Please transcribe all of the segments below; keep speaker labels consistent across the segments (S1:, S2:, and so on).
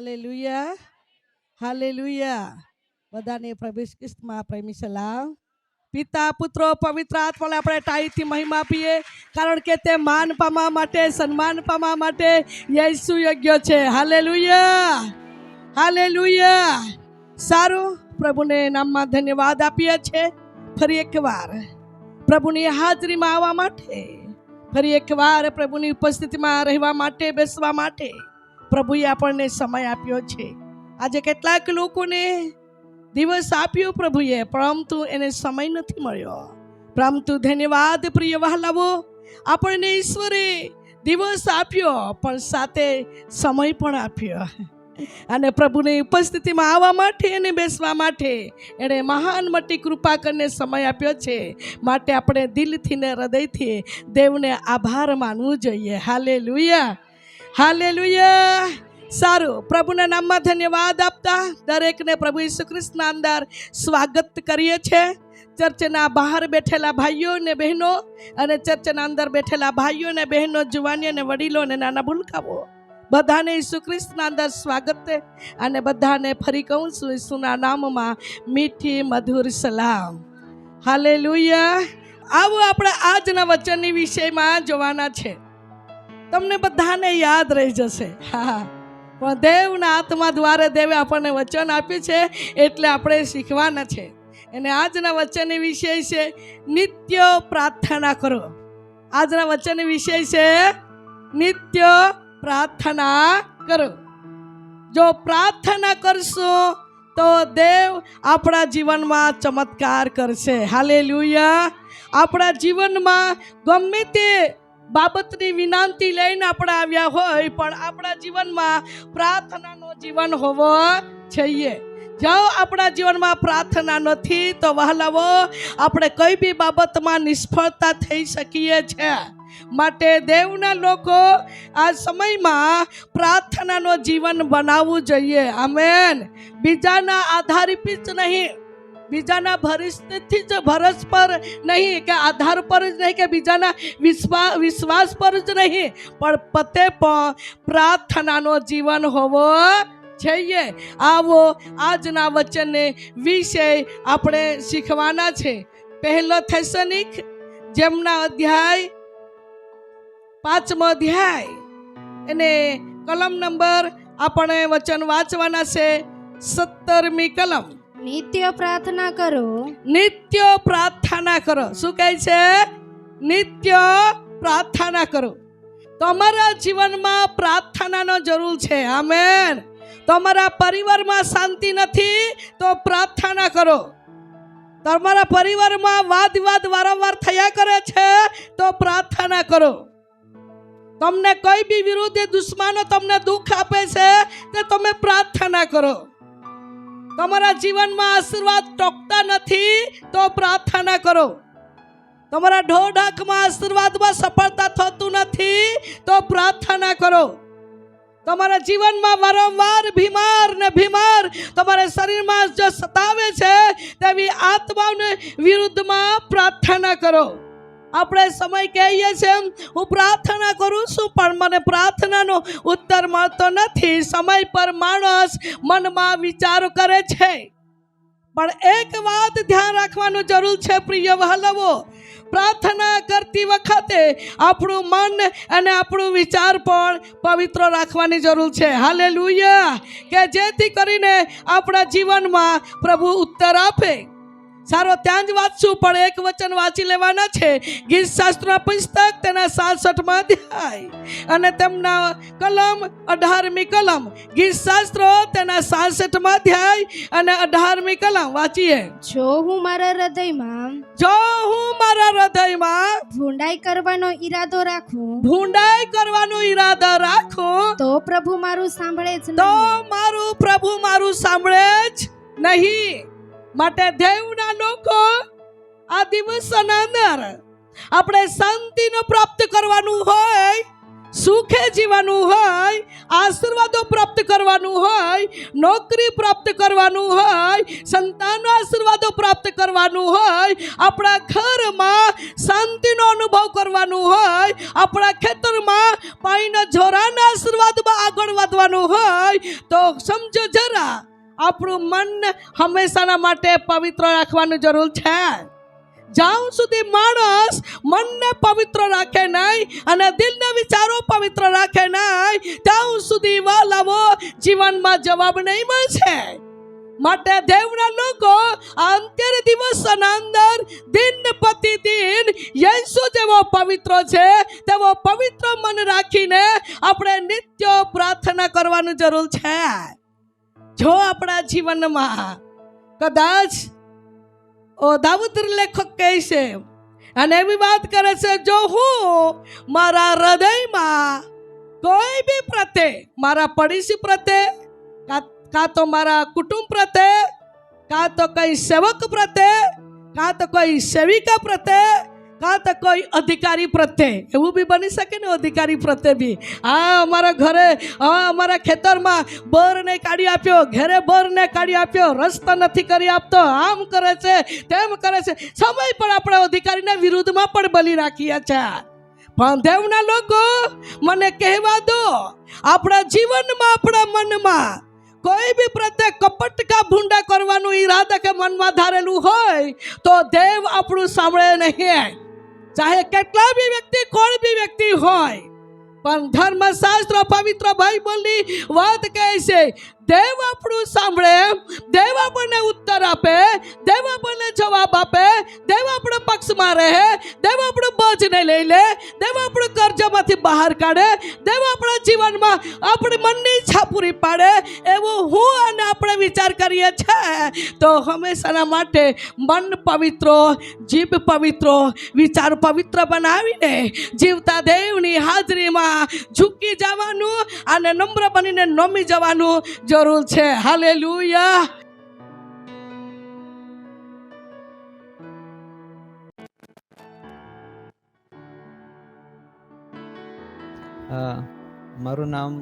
S1: Hallelujah, hallelujah. બધાને પ્રભુ ઈસુ ખ્રિસ્તમાં પ્રેમી સલામ. પિતા પુત્રો પવિત્ર આત્માને આપણે ટાઈથી મહિમા આપીએ, કારણ કે તે માન પામવા માટે, સન્માન પામવા માટે યેસુ યોગ્ય છે. Hallelujah, hallelujah. સારું, પ્રભુને નામમાં ધન્યવાદ આપીએ છીએ. ફરી એકવાર પ્રભુની હાજરીમાં આવવા માટે, ફરી એકવાર પ્રભુની ઉપસ્થિતિમાં રહેવા માટે, બેસવા માટે પ્રભુએ આપણને સમય આપ્યો છે. આજે કેટલાક લોકોને દિવસ આપ્યો પ્રભુએ, પરંતુ એને સમય નથી મળ્યો. પરંતુ ધન્યવાદ પ્રિય વહાલાઓ, આપણને ઈશ્વરે દિવસ આપ્યો પણ સાથે સમય પણ આપ્યો. અને પ્રભુની ઉપસ્થિતિમાં આવવા માટે અને બેસવા માટે એણે મહાન મોટી કૃપા કરીને સમય આપ્યો છે. માટે આપણે દિલથી ને હૃદયથી દેવને આભાર માનવું જોઈએ. Hallelujah, hallelujah. સારું, પ્રભુના નામમાં ધન્યવાદ આપતા દરેકને પ્રભુ ઈસુ ખ્રિસ્તના અંદર સ્વાગત કરીએ છીએ. ચર્ચના બહાર બેઠેલા ભાઈઓ ને બહેનો અને ચર્ચના અંદર બેઠેલા ભાઈઓ ને બહેનો, જુવાનીઓ અને વડીલો અને નાના ભૂલકાઓ, બધાને ઈસુ ખ્રિસ્તના અંદર સ્વાગત અને બધાને ફરી કહું છું ઈસુના નામમાં મીઠી મધુર સલામ. હાલેલુયા. આવો આપણે આજના વચનની વિષયમાં જોવાના છે. તમને બધાને યાદ રહી જશે. હા, પણ દેવના આત્મા દ્વારા દેવે આપણને વચન આપ્યું છે એટલે આપણે શીખવાના છે. અને આજના વચનની વિષય છે નિત્ય પ્રાર્થના કરો. આજના વચનની વિષય છે નિત્ય પ્રાર્થના કરો. જો પ્રાર્થના કરશો તો દેવ આપણા જીવનમાં ચમત્કાર કરશે. હાલેલુયા. આપણા જીવનમાં ગમે તે બાબતની વિનંતી લઈને આપણે આવ્યા હોય, પણ આપણા જીવનમાં પ્રાર્થનાનો જીવન હોવો જોઈએ. જો આપણા જીવનમાં પ્રાર્થના નથી તો વહાલાઓ, આપણે કઈ બી બાબતમાં નિષ્ફળતા થઈ શકીએ છીએ. માટે દેવના લોકો આ સમયમાં પ્રાર્થનાનો જીવન બનાવવું જોઈએ. આમેન. બીજાના આધારિત જ નહીં, બીજાના ભરોસ પર નહીં, કે આધાર પર જ નહીં, કે બીજાના વિશ્વાસ પર જ નહીં, પણ પતે પણ પ્રાર્થનાનો જીવન હોવો જોઈએ. આવો આજના વચનને વિષય આપણે શીખવાના છે. પહેલો થેસલોનિક જેમના અધ્યાય 5મો અધ્યાય અને કલમ નંબર આપણે વચન વાંચવાના છે 17મી કલમ.
S2: નિત્ય પ્રાર્થના કરો.
S1: નિત્ય પ્રાર્થના કરો. શું કહે છે? નિત્ય પ્રાર્થના કરો. તમારા જીવનમાં પ્રાર્થનાનો જરૂર છે. આમેન. તમારા પરિવારમાં શાંતિ નથી તો પ્રાર્થના કરો. તમારા પરિવારમાં વાદ વિવાદ વારંવાર થયા કરે છે તો પ્રાર્થના કરો. તમને કોઈ બી વિરુદ્ધ દુશ્મનો તમને દુઃખ આપે છે તો તમે પ્રાર્થના કરો. તમારા જીવનમાં આશીર્વાદ ટોકતા નથી તો પ્રાર્થના કરો. તમારા ઢોઢાકમાં આશીર્વાદમાં સફળતા થતું નથી તો પ્રાર્થના કરો. તમારા જીવનમાં વારંવાર બીમાર તમારા શરીરમાં જો સતાવે છે તેવી આત્માઓની વિરુદ્ધમાં પ્રાર્થના કરો. આપણે સમય કહીએ છીએ હું પ્રાર્થના કરું છું પણ મને પ્રાર્થનાનો ઉત્તર મળતો નથી. સમય પર માણસ મનમાં વિચારો કરે છે, પણ એક વાત ધ્યાન રાખવાનું જરૂર છે પ્રિય વહાલાઓ. પ્રાર્થના કરતી વખતે આપણું મન અને આપણું વિચાર પણ પવિત્ર રાખવાની જરૂર છે. હાલેલુયા. કે જેથી કરીને આપણા જીવનમાં પ્રભુ ઉત્તર આપે. સારો, ત્યાં જ વાંચશું, પણ એક વચન વાંચી લેવાના છે. ગીત શાસ્ત્રના પુસ્તક તેના 66મા અધ્યાય અને તેમના કલમ 18મી કલમ. ગીત શાસ્ત્ર તેના 66મા અધ્યાય અને 18મી કલમ વાંચીએ.
S2: જો હું મારા હૃદયમાં ભૂંડાઈ કરવાનો ઈરાદો રાખું તો પ્રભુ મારું સાંભળે જ
S1: નહીં. માટે દેવના લોકો આ દિવસોના અંદર આપણે શાંતિનો પ્રાપ્ત કરવાનું હોય, સુખે જીવવાનું હોય, આશીર્વાદો પ્રાપ્ત કરવાનું હોય, નોકરી પ્રાપ્ત કરવાનું હોય, સંતાનનો આશીર્વાદો પ્રાપ્ત કરવાનું હોય, આપણા ઘરમાં શાંતિનો અનુભવ કરવાનું હોય, આપણા ખેતરમાં પાણીના ઝોરાના આશીર્વાદમાં આગળ વધવાનું હોય તો સમજો જરા, આપણું મન હંમેશાના માટે પવિત્ર રાખવાની જરૂર છે. જ્યાં સુધી માણસ મનને પવિત્ર રાખે નહીં અને દિલના વિચારો પવિત્ર રાખે નહીં, ત્યાં સુધી વાલાવો જીવનમાં જવાબ નહીં મળશે. માટે દેવના લોકો અંત્ય દિવસના અંદર દિન પ્રતિદિન યેસુ જેવો પવિત્ર છે તેવો પવિત્ર મન રાખીને આપણે નિત્ય પ્રાર્થના કરવાની જરૂર છે. જો આપણા જીવનમાં કદાચ દાઉદ લેખક કહે છે અને એવી વાત કરે છે, જો હું મારા હૃદયમાં કોઈ બી પ્રત્યે, મારા પડોશી પ્રત્યે, કાં તો મારા કુટુંબ પ્રત્યે, કાં તો કોઈ સેવક પ્રત્યે, કાં તો કોઈ સેવિકા પ્રત્યે, કાં તો કોઈ અધિકારી પ્રત્યે, એવું બી બની શકે ને, અધિકારી પ્રત્યે બી, અમારા ઘરે અમારા ખેતરમાં બર ને કાઢી આપ્યો, ઘરે બર ને કાઢી આપ્યો, રસ્તા નથી કરી આપતો, આમ કરે છે તેમ કરે છે, સમય પણ આપણે અધિકારીના વિરુદ્ધમાં પણ બલી રાખીએ છીએ. પણ દેવના લોકો મને કહેવા દો, આપણા જીવનમાં, આપણા મનમાં કોઈ બી પ્રત્યે કપટ કા ભૂંડા કરવાનું ઈરાદા કે મનમાં ધારેલું હોય તો દેવ આપણું સાંભળે નહીં. ચાહે કેટલા બી વ્યક્તિ, કોઈ બી વ્યક્તિ હોય, પણ ધર્મશાસ્ત્ર પવિત્ર બાઇબલની વાત કહે છે, દેવ આપણું સાંભળે, દેવ આપણને ઉત્તર આપે, દેવ આપણને જવાબ આપે, દેવ આપણા પક્ષમાં રહે, દેવ આપણું બોજને લઈ લે, દેવ આપણું કર્જમાંથી બહાર કાઢે, દેવ આપણા જીવનમાં આપણી મનની ઈચ્છા પૂરી પાડે, એવું હું અને આપણે વિચાર કરીએ છીએ તો હંમેશાના માટે મન પવિત્ર, જીભ પવિત્ર, વિચાર પવિત્ર બનાવીને જીવતા દેવની હાજરીમાં ઝૂકી જવાનું અને નમ્ર બનીને નમી જવાનું જરૂર છે. હાલેલુયા.
S3: મારું નામ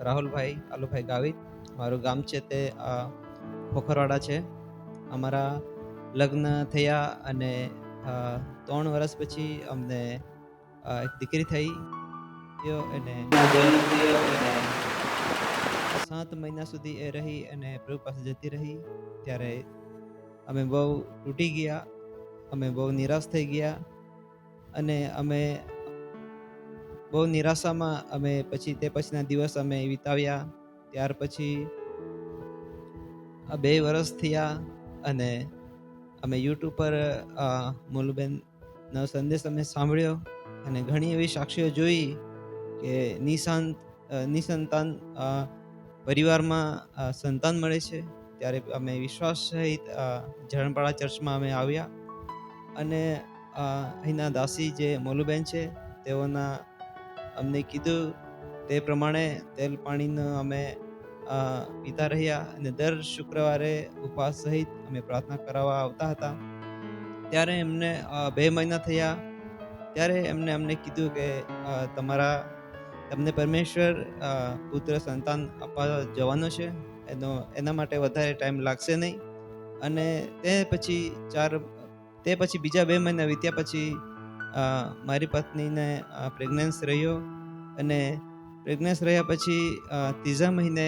S3: રાહુલભાઈ આલુભાઈ ગાવિત. મારું ગામ છે તે ખોખરવાડા છે. અમારા લગ્ન થયા અને 3 વર્ષ પછી અમને એક દીકરી થઈ અને 7 મહિના સુધી એ રહી અને પ્રભુ પાસે જતી રહી. ત્યારે અમે બહુ તૂટી ગયા, અમે બહુ નિરાશ થઈ ગયા અને અમે બહુ નિરાશામાં અમે પછી તે પછીના દિવસ અમે વિતાવ્યા. ત્યાર પછી 2 વર્ષ થયા અને અમે યુટ્યુબ પર મોલુબેનનો સંદેશ અમે સાંભળ્યો અને ઘણી એવી સાક્ષીઓ જોઈ કે નિસંતાન પરિવારમાં સંતાન મળે છે. ત્યારે અમે વિશ્વાસ સહિત ઝરણપાડા ચર્ચમાં અમે આવ્યા અને અહીંના દાસી જે મોલુબેન છે તેઓના અમને કીધું તે પ્રમાણે તેલ પાણીનો અમે પીતા રહ્યા અને દર શુક્રવારે ઉપવાસ સહિત અમે પ્રાર્થના કરાવવા આવતા હતા. ત્યારે એમને 2 મહિના થયા ત્યારે અમને કીધું કે તમને પરમેશ્વર પુત્ર સંતાન આપવા જવાનો છે, એના માટે વધારે ટાઈમ લાગશે નહીં. અને તે પછી બીજા 2 મહિના વીત્યા પછી મારી પત્નીને પ્રેગ્નન્સ રહ્યો અને પ્રેગ્નન્સ રહ્યા પછી 3જા મહિને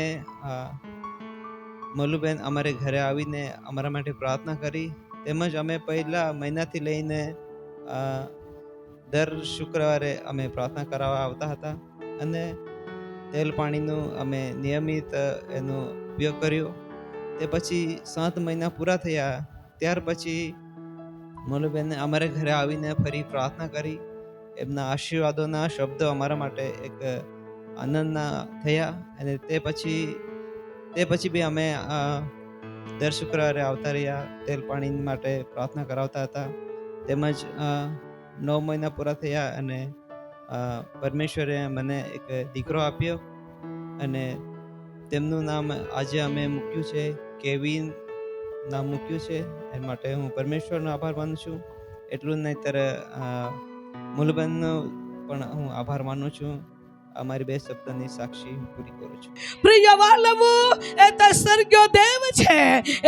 S3: મોલુબેન અમારે ઘરે આવીને અમારા માટે પ્રાર્થના કરી. તેમજ અમે પહેલા મહિનાથી લઈને દર શુક્રવારે અમે પ્રાર્થના કરાવવા આવતા હતા અને તેલ પાણીનું અમે નિયમિત એનો ઉપયોગ કર્યો. તે પછી 7 મહિના પૂરા થયા ત્યાર પછી મોલુબેને અમારે ઘરે આવીને ફરી પ્રાર્થના કરી. એમના આશીર્વાદોના શબ્દો અમારા માટે એક આનંદના થયા અને તે પછી બી અમે દર શુક્રવારે આવતા રહ્યા, તેલ પાણી માટે પ્રાર્થના કરાવતા હતા. તેમજ 9 મહિના પૂરા થયા અને પરમેશ્વરે મને એક દીકરો આપ્યો અને તેમનું નામ આજે અમે મૂક્યું છે કેવિન નામ મૂક્યું છે. એ માટે હું પરમેશ્વરનો આભાર માનું છું. એટલું જ નહીંતર મોલુબેનનો પણ હું આભાર માનું છું અમારી 2 શબ્દની સાક્ષી હું પૂરી કરું છું.
S1: પ્રિય વાલવો, એ તો સ્વર્ગીય દેવ છે,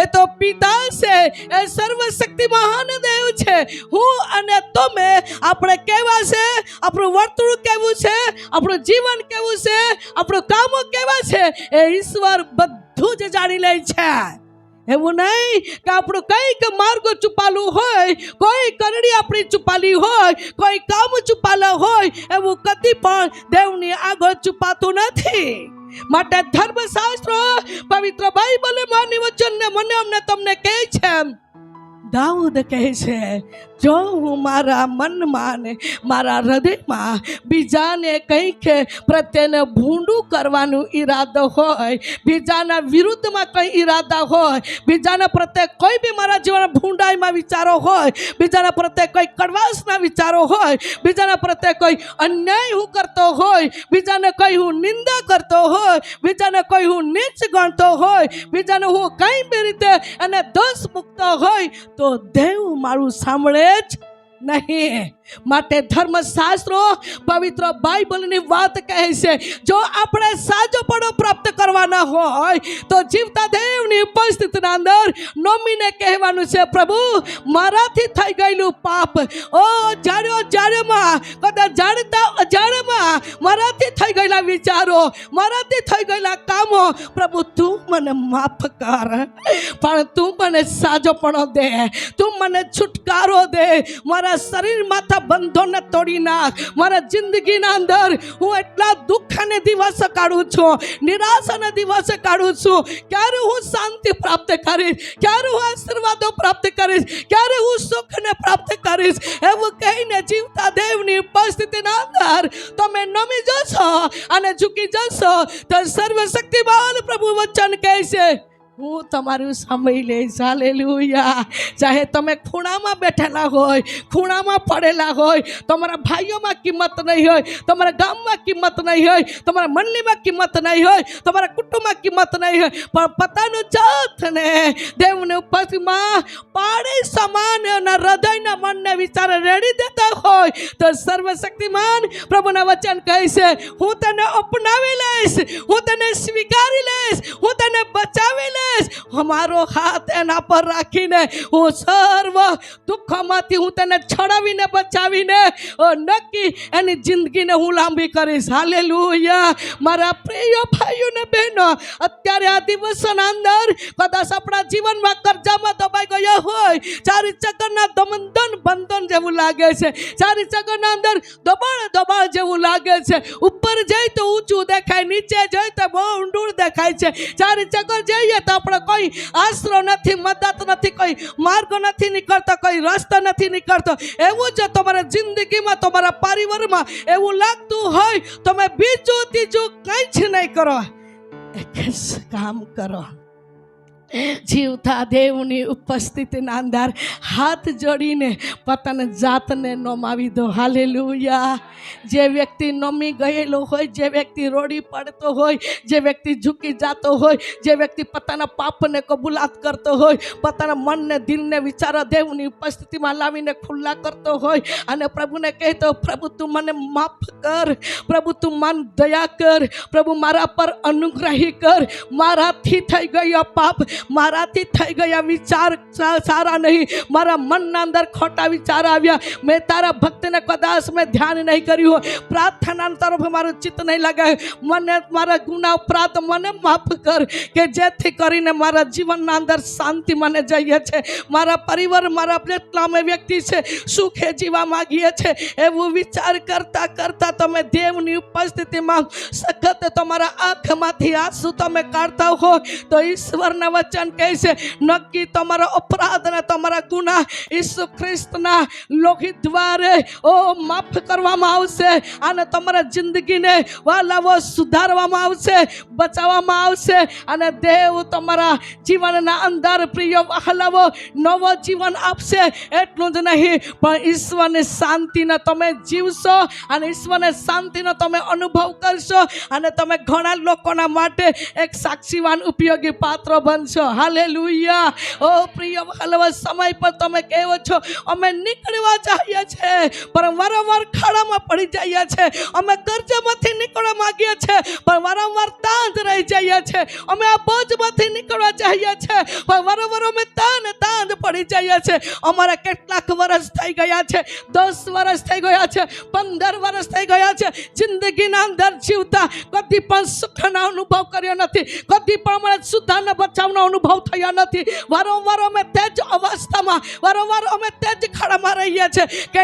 S1: એ તો પિતા છે, એ સર્વશક્તિમાન દેવ છે. હું અને તમે આપણે કેવા છે, આપણું વર્તણૂક કેવું છે, આપણું જીવન કેવું છે, આપણું કામો કેવા છે, એ ઈશ્વર બધું જ જાણી લે છે. એવું નહીં કે આપણું કંઈક માર્ગ છુપાલું હોય, કોઈ કરડી આપણી છુપાલી હોય, કોઈ કામ છુપાલા હોય, એવું કદી પણ દેવની આગળ છુપાતું નથી. માટે ધર્મશાસ્ત્ર પવિત્ર બાઇબલમાં વચનને મને અમને તમને કહે છે, દાઉદ કહે છે, જો હું મારા મનમાં ને મારા હૃદયમાં બીજાને કંઈક પ્રત્યેને ભૂંડું કરવાનું ઈરાદો હોય, બીજાના વિરુદ્ધમાં કંઈ ઈરાદા હોય, બીજાના પ્રત્યે કોઈ બી મારા જીવનમાં ભૂંડાઈમાં વિચારો હોય, બીજાના પ્રત્યે કોઈ કડવાશના વિચારો હોય, બીજાના પ્રત્યે કોઈ અન્યાય હું કરતો હોય, બીજાને કોઈ હું નિંદા કરતો હોય, બીજાને કોઈ હું નીચ ગણતો હોય, બીજાને હું કઈ બી રીતે એને દોષ મૂકતો હોય, તો દેવ મારું સાંભળે જ નહીં. માટે ધર્મશાસ્ત્રો પવિત્ર બાઇબલની વાત કહે છે, જો આપણે સાચોપણો પ્રાપ્ત કરવાના હોય તો જીવતા દેવની ઉપસ્થિતિના અંદર નમીને કહેવાનું છે, પ્રભુ મારાથી થઈ ગયેલું પાપ, ઓ જાણ્યોમાં કદાચ જાણતા અજાણ્યામાં મારાથી થઈ ગયેલા વિચારો, મારાથી થઈ ગયેલા કામો, પ્રભુ તું મને માફ કર, પણ તું મને સાચોપણો દે, તું મને છુટકારો દે, મારા શરીરમાં બંધોને તોડી નાખ. મારા જિંદગીના અંદર હું એટલા દુઃખને દિવસે કાઢું છું, નિરાશાને દિવસે કાઢું છું. ક્યારે હું શાંતિ પ્રાપ્ત કરીશ, ક્યારે હું આશીર્વાદો પ્રાપ્ત કરીશ, ક્યારે હું સુખને પ્રાપ્ત કરીશ, એવું કહીને જીવતા દેવની ઉપસ્થિતિના અંદર તમે નમી જશો અને ઝૂકી જશો તો સર્વશક્તિમાન પ્રભુ વચન કહે છે, હું તમારું સમય લઈશ. હાલેલુયા. ચાહે તમે ખૂણામાં બેઠેલા હોય, ખૂણામાં પડેલા હોય, તમારા ભાઈઓમાં કિંમત નહીં હોય, તમારા ગામમાં કિંમત નહીં હોય, તમારા મંડળીમાં કિંમત નહીં હોય, તમારા કુટુંબમાં કિંમત નહીં હોય, પણ પોતાનું જાતને દેવની ઉપસ્થિતિમાં પાણી સમાન અને હૃદયના મનને વિચાર રેડી દેતા હોય તો સર્વશક્તિમાન પ્રભુના વચન કહે છે, હું તને અપનાવી લઈશ, હું તને સ્વીકારી લઈશ, હું તને બચાવી લઈશ. અમારો હાથ એના પર રાખીને હું સર્વ દુઃખોમાંથી હું તને છોડાવીને બચાવીને નક્કી એની જિંદગીને હું લાંબી કરીશ. હાલેલુયા. મારા પ્રિય ભાઈઓ ને બહેનો, અત્યારે આ દિવસોના અંદર કદાચ આપણા જીવનમાં કરજામાં દબાઈ ગયા હોય, ચારી ચક્કરના બંધન જેવું લાગે છે, ચારી ચક્કરના અંદર દબાણ જેવું લાગે છે. ઉપર જઈ તો ઊંચું દેખાય, નીચે જઈ તો બહુ ઊંડું દેખાય છે. ચારી ચક્કર જઈએ તો આપણે કોઈ આશરો નથી, મદદ નથી, કોઈ માર્ગ નથી નીકળતો, કોઈ રસ્તો નથી નીકળતો. એવું જ તમારા જિંદગીમાં, તમારા પરિવારમાં એવું લાગતું હોય, તમે બીજું ત્રીજું કંઈ જ નહીં કરો, એક જ કામ કરો, જીવતા દેવની ઉપસ્થિતિના અંદર હાથ જોડીને પોતાની જાતને નમાવી દો. હાલેલુયા. જે વ્યક્તિ નમી ગયેલો હોય, જે વ્યક્તિ રોડી પડતો હોય, જે વ્યક્તિ ઝૂકી જતો હોય, જે વ્યક્તિ પોતાના પાપને કબૂલાત કરતો હોય, પોતાના મનને દિલને વિચારો દેવની ઉપસ્થિતિમાં લાવીને ખુલ્લા કરતો હોય અને પ્રભુને કહેતો, પ્રભુ તું મને માફ કર, પ્રભુ તું મન દયા કર, પ્રભુ મારા પર અનુગ્રહી કર, મારાથી થઈ ગયો પાપ, મારાથી થઈ ગયા વિચાર સારા નહીં, મારા મનના અંદર ખોટા વિચાર આવ્યા, મેં તારા ભક્તને કદાચ મેં ધ્યાન નહીં કર્યું, પ્રાર્થના તરફ મારું ચિત્ત નહીં લગાવ્યું, મને મારા ગુના ઉપરાંત મને માફ કર, કે જેથી કરીને મારા જીવનના અંદર શાંતિ મને જઈએ છે, મારા પરિવાર, મારા જેટલા અમે વ્યક્તિ છે સુખે જીવા માગીએ છે, એવું વિચાર કરતા કરતા તમે દેવની ઉપસ્થિતિમાં સખત તમારા આંખમાંથી આંસુ તમે કાઢતા હો તો ઈશ્વરના વચન કહે છે, નક્કી તમારા અપરાધ અને તમારા ગુના ઈસુ ખ્રિસ્તના લોહી દ્વારે માફ કરવામાં આવશે અને તમારા જિંદગીને વાલાવો સુધારવામાં આવશે, બચાવવામાં આવશે અને દેવ તમારા જીવનના અંદર પ્રિય વાલાવો નવો જીવન આપશે. એટલું જ નહીં પણ ઈશ્વરની શાંતિને તમે જીવશો અને ઈશ્વરની શાંતિનો તમે અનુભવ કરશો અને તમે ઘણા લોકોના માટે એક સાક્ષીવાન ઉપયોગી પાત્ર બનશો. છો. હાલેલુયા. ઓ પ્રિય વહાલવા, સમય પર તમે કહેવો છો અમે નીકળવા ચાહીએ છીએ પણ વારંવાર ખાડામાં પડી જઈએ છીએ. અમે કર્જમાંથી નીકળવા માંગીએ છીએ પણ વારંવાર તાંજ રહી જઈએ છીએ. અમે આ બોજમાંથી નીકળવા ચાહીએ છીએ પણ વારંવાર અમે તાંજ પડી જઈએ છીએ. અમારા કેટલાક વર્ષ થઈ ગયા છે, 10 વર્ષ થઈ ગયા છે, 15 વર્ષ થઈ ગયા છે જિંદગીના અંદર જીવતા. કદી પણ સુખનો અનુભવ કર્યો નથી, કદી પણ અમને સુધાના બચાવનો અનુભવ થયો નથી. વારંવાર અમે તે જ અવસ્થામાં, વારંવાર અમે તે જ ખાડામાં રહીએ છીએ કે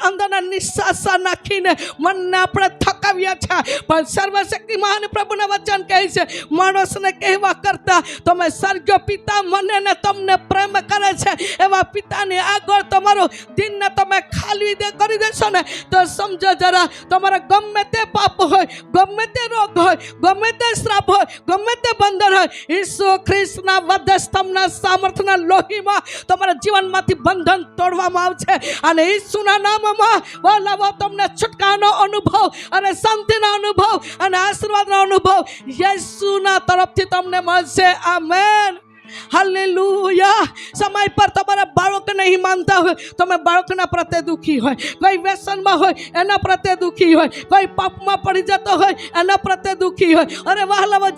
S1: અંદરના નિશ્વાસા નાખીને મનને આપણે થકાવીએ છીએ. પણ સર્વશક્તિમાન પ્રભુના વચન કહે છે માણસને કહેવા કરતા તમે સ્વર્ગીય પિતા મને ને તમને પ્રેમ કરે છે એવા પિતાની આગળ તમારું દિનને તમે ખાલી કરી દેશો ને તો સમજો જરા, તમારા ગમે તે પાપ હોય, ગમે તે રોગ હોય, ગમે તે શ્રાપ હોય, ગમે તે બંધન હોય, ઈસુ ખ્રિસ્તના વધસ્તંભના સામર્થ્યના લોહીમાં તમારા જીવનમાંથી બંધન તોડવામાં આવશે અને ઈસુના નામમાં વહાલાઓ તમને છુટકારાનો અનુભવ અને શાંતિનો અનુભવ અને આશીર્વાદનો અનુભવ યેસુના તરફથી તમને મળશે. આમેન. હાલેલુયા. સમય પર તમારા બાળક નહીં માનતા હોય, તમે બાળકના પ્રત્યે દુઃખી હોય, કોઈ વ્યસનમાં હોય એના પ્રત્યે દુઃખી હોય, કોઈ પાપમાં પડી જતો હોય એના પ્રત્યે દુઃખી હોય. અરે વહાલાવો,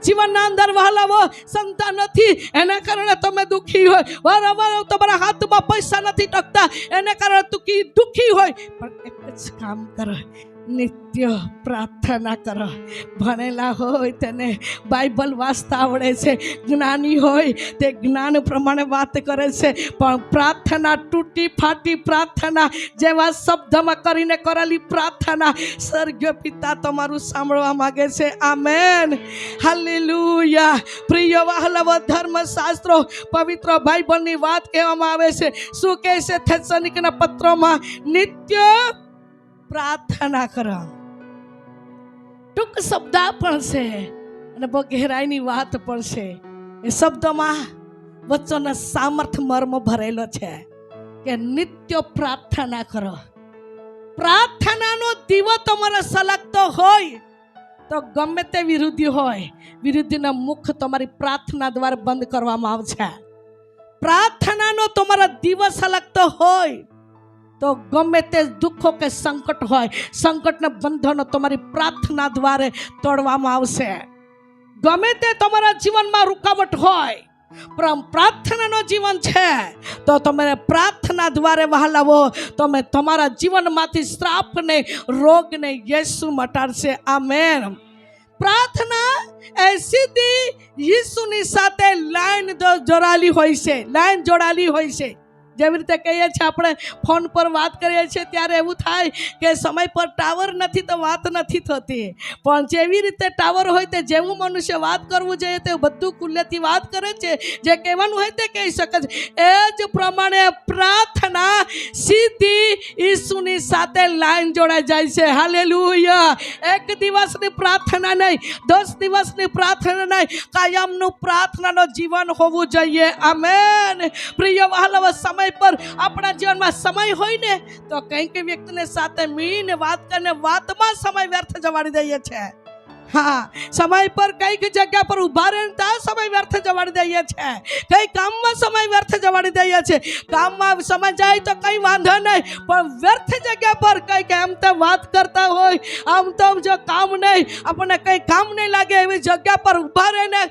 S1: જીવનના અંદર વહાલાવો સંતાન નથી એના કારણે તમે દુઃખી હોય. વારંવાર તમારા હાથમાં પૈસા નથી ટકતા એના કારણે દુઃખી હોય. પણ એક જ કામ કરો, નિત્ય પ્રાર્થના કરો. ભણેલા હોય તેને બાઇબલ વાંચતા આવડે છે, જ્ઞાની હોય તે જ્ઞાન પ્રમાણે વાત કરે છે, પણ પ્રાર્થના તૂટી ફાટી પ્રાર્થના જેવા શબ્દમાં કરીને કરેલી પ્રાર્થના સ્વર્ગીય પિતા તમારું સાંભળવા માંગે છે. આમેન. હાલેલુયા. પ્રિય વહાલાઓ, ધર્મશાસ્ત્રો પવિત્ર બાઇબલની વાત કહેવામાં આવે છે. શું કહે છે થેસલોનિકીના પત્રોમાં? નિત્ય પ્રાર્થના કરો. ટૂંક શબ્દ પણ છે અને બહુ ગહેરાઈની વાત પણ છે. એ શબ્દમાં વચ્ચેનો સામર્થ્ય મર્મ ભરેલો છે કે નિત્ય પ્રાર્થના કરો. પ્રાર્થનાનો દીવો તમારો સળગતો હોય તો ગમે તે વિરોધી હોય, વિરોધીના મુખ તમારી પ્રાર્થના દ્વારા બંધ કરવામાં આવશે. પ્રાર્થનાનો તમારા દીવો સળગતો હોય તો ગમે તે દુઃખો કે સંકટ હોય, સંકટના બંધનો તમારી પ્રાર્થના દ્વારા તોડવામાં આવશે. ગમે તે તમારા જીવનમાં રૂકાવટ હોય પણ પ્રાર્થનાનો જીવન છે તો તમારે પ્રાર્થના દ્વારા વહાલાવો તમે તમારા જીવનમાંથી શ્રાપને, રોગને યેસુ મટાડશે. આમેન. પ્રાર્થના એ સીધી યેસુની સાથે લાઈન જોડાયેલી હોય છે. જેવી રીતે કહીએ છીએ આપણે ફોન પર વાત કરીએ છીએ ત્યારે એવું થાય કે સમય પર ટાવર નથી તો વાત નથી થતી. પણ જેવી રીતે ટાવર હોય તે જેવું મનુષ્ય વાત કરવું જોઈએ તે બધું ખુલ્લેથી વાત કરે છે, જે કહેવાનું હોય તે કહી શકે છે. એ જ પ્રમાણે પ્રાર્થના સીધી ઈસુની સાથે લાઈન જોડાઈ જાય છે. હાલેલુયા. એક દિવસની પ્રાર્થના નહીં, 10 દિવસની પ્રાર્થના નહીં, કાયમનું પ્રાર્થનાનો જીવન હોવું જોઈએ. આમેન. પ્રિય વહાલાઓ, સમય પર આપણા જીવનમાં સમય હોય ને તો કંઈક વ્યક્તિને સાથે મળીને વાત કરીને વાતમાં સમય વ્યર્થ જવાડી દઈએ છીએ. હા, સમય પર કઈક જગ્યા પર ઉભા રહીને ત્યાં સમય વ્યર્થ જવાડી દઈએ છીએ, કઈ કામમાં સમય વ્યર્થ જવાડી દઈએ છીએ. કામમાં સમય જાય તો કઈ વાંધો નહીં, પણ વ્યર્થ જગ્યા પર કઈક એમ તો વાત કરતા હોય, આમ તો જો કામ નહીં, આપણને કઈ કામ નહીં લાગે એવી જગ્યા પર ઉભા રહીને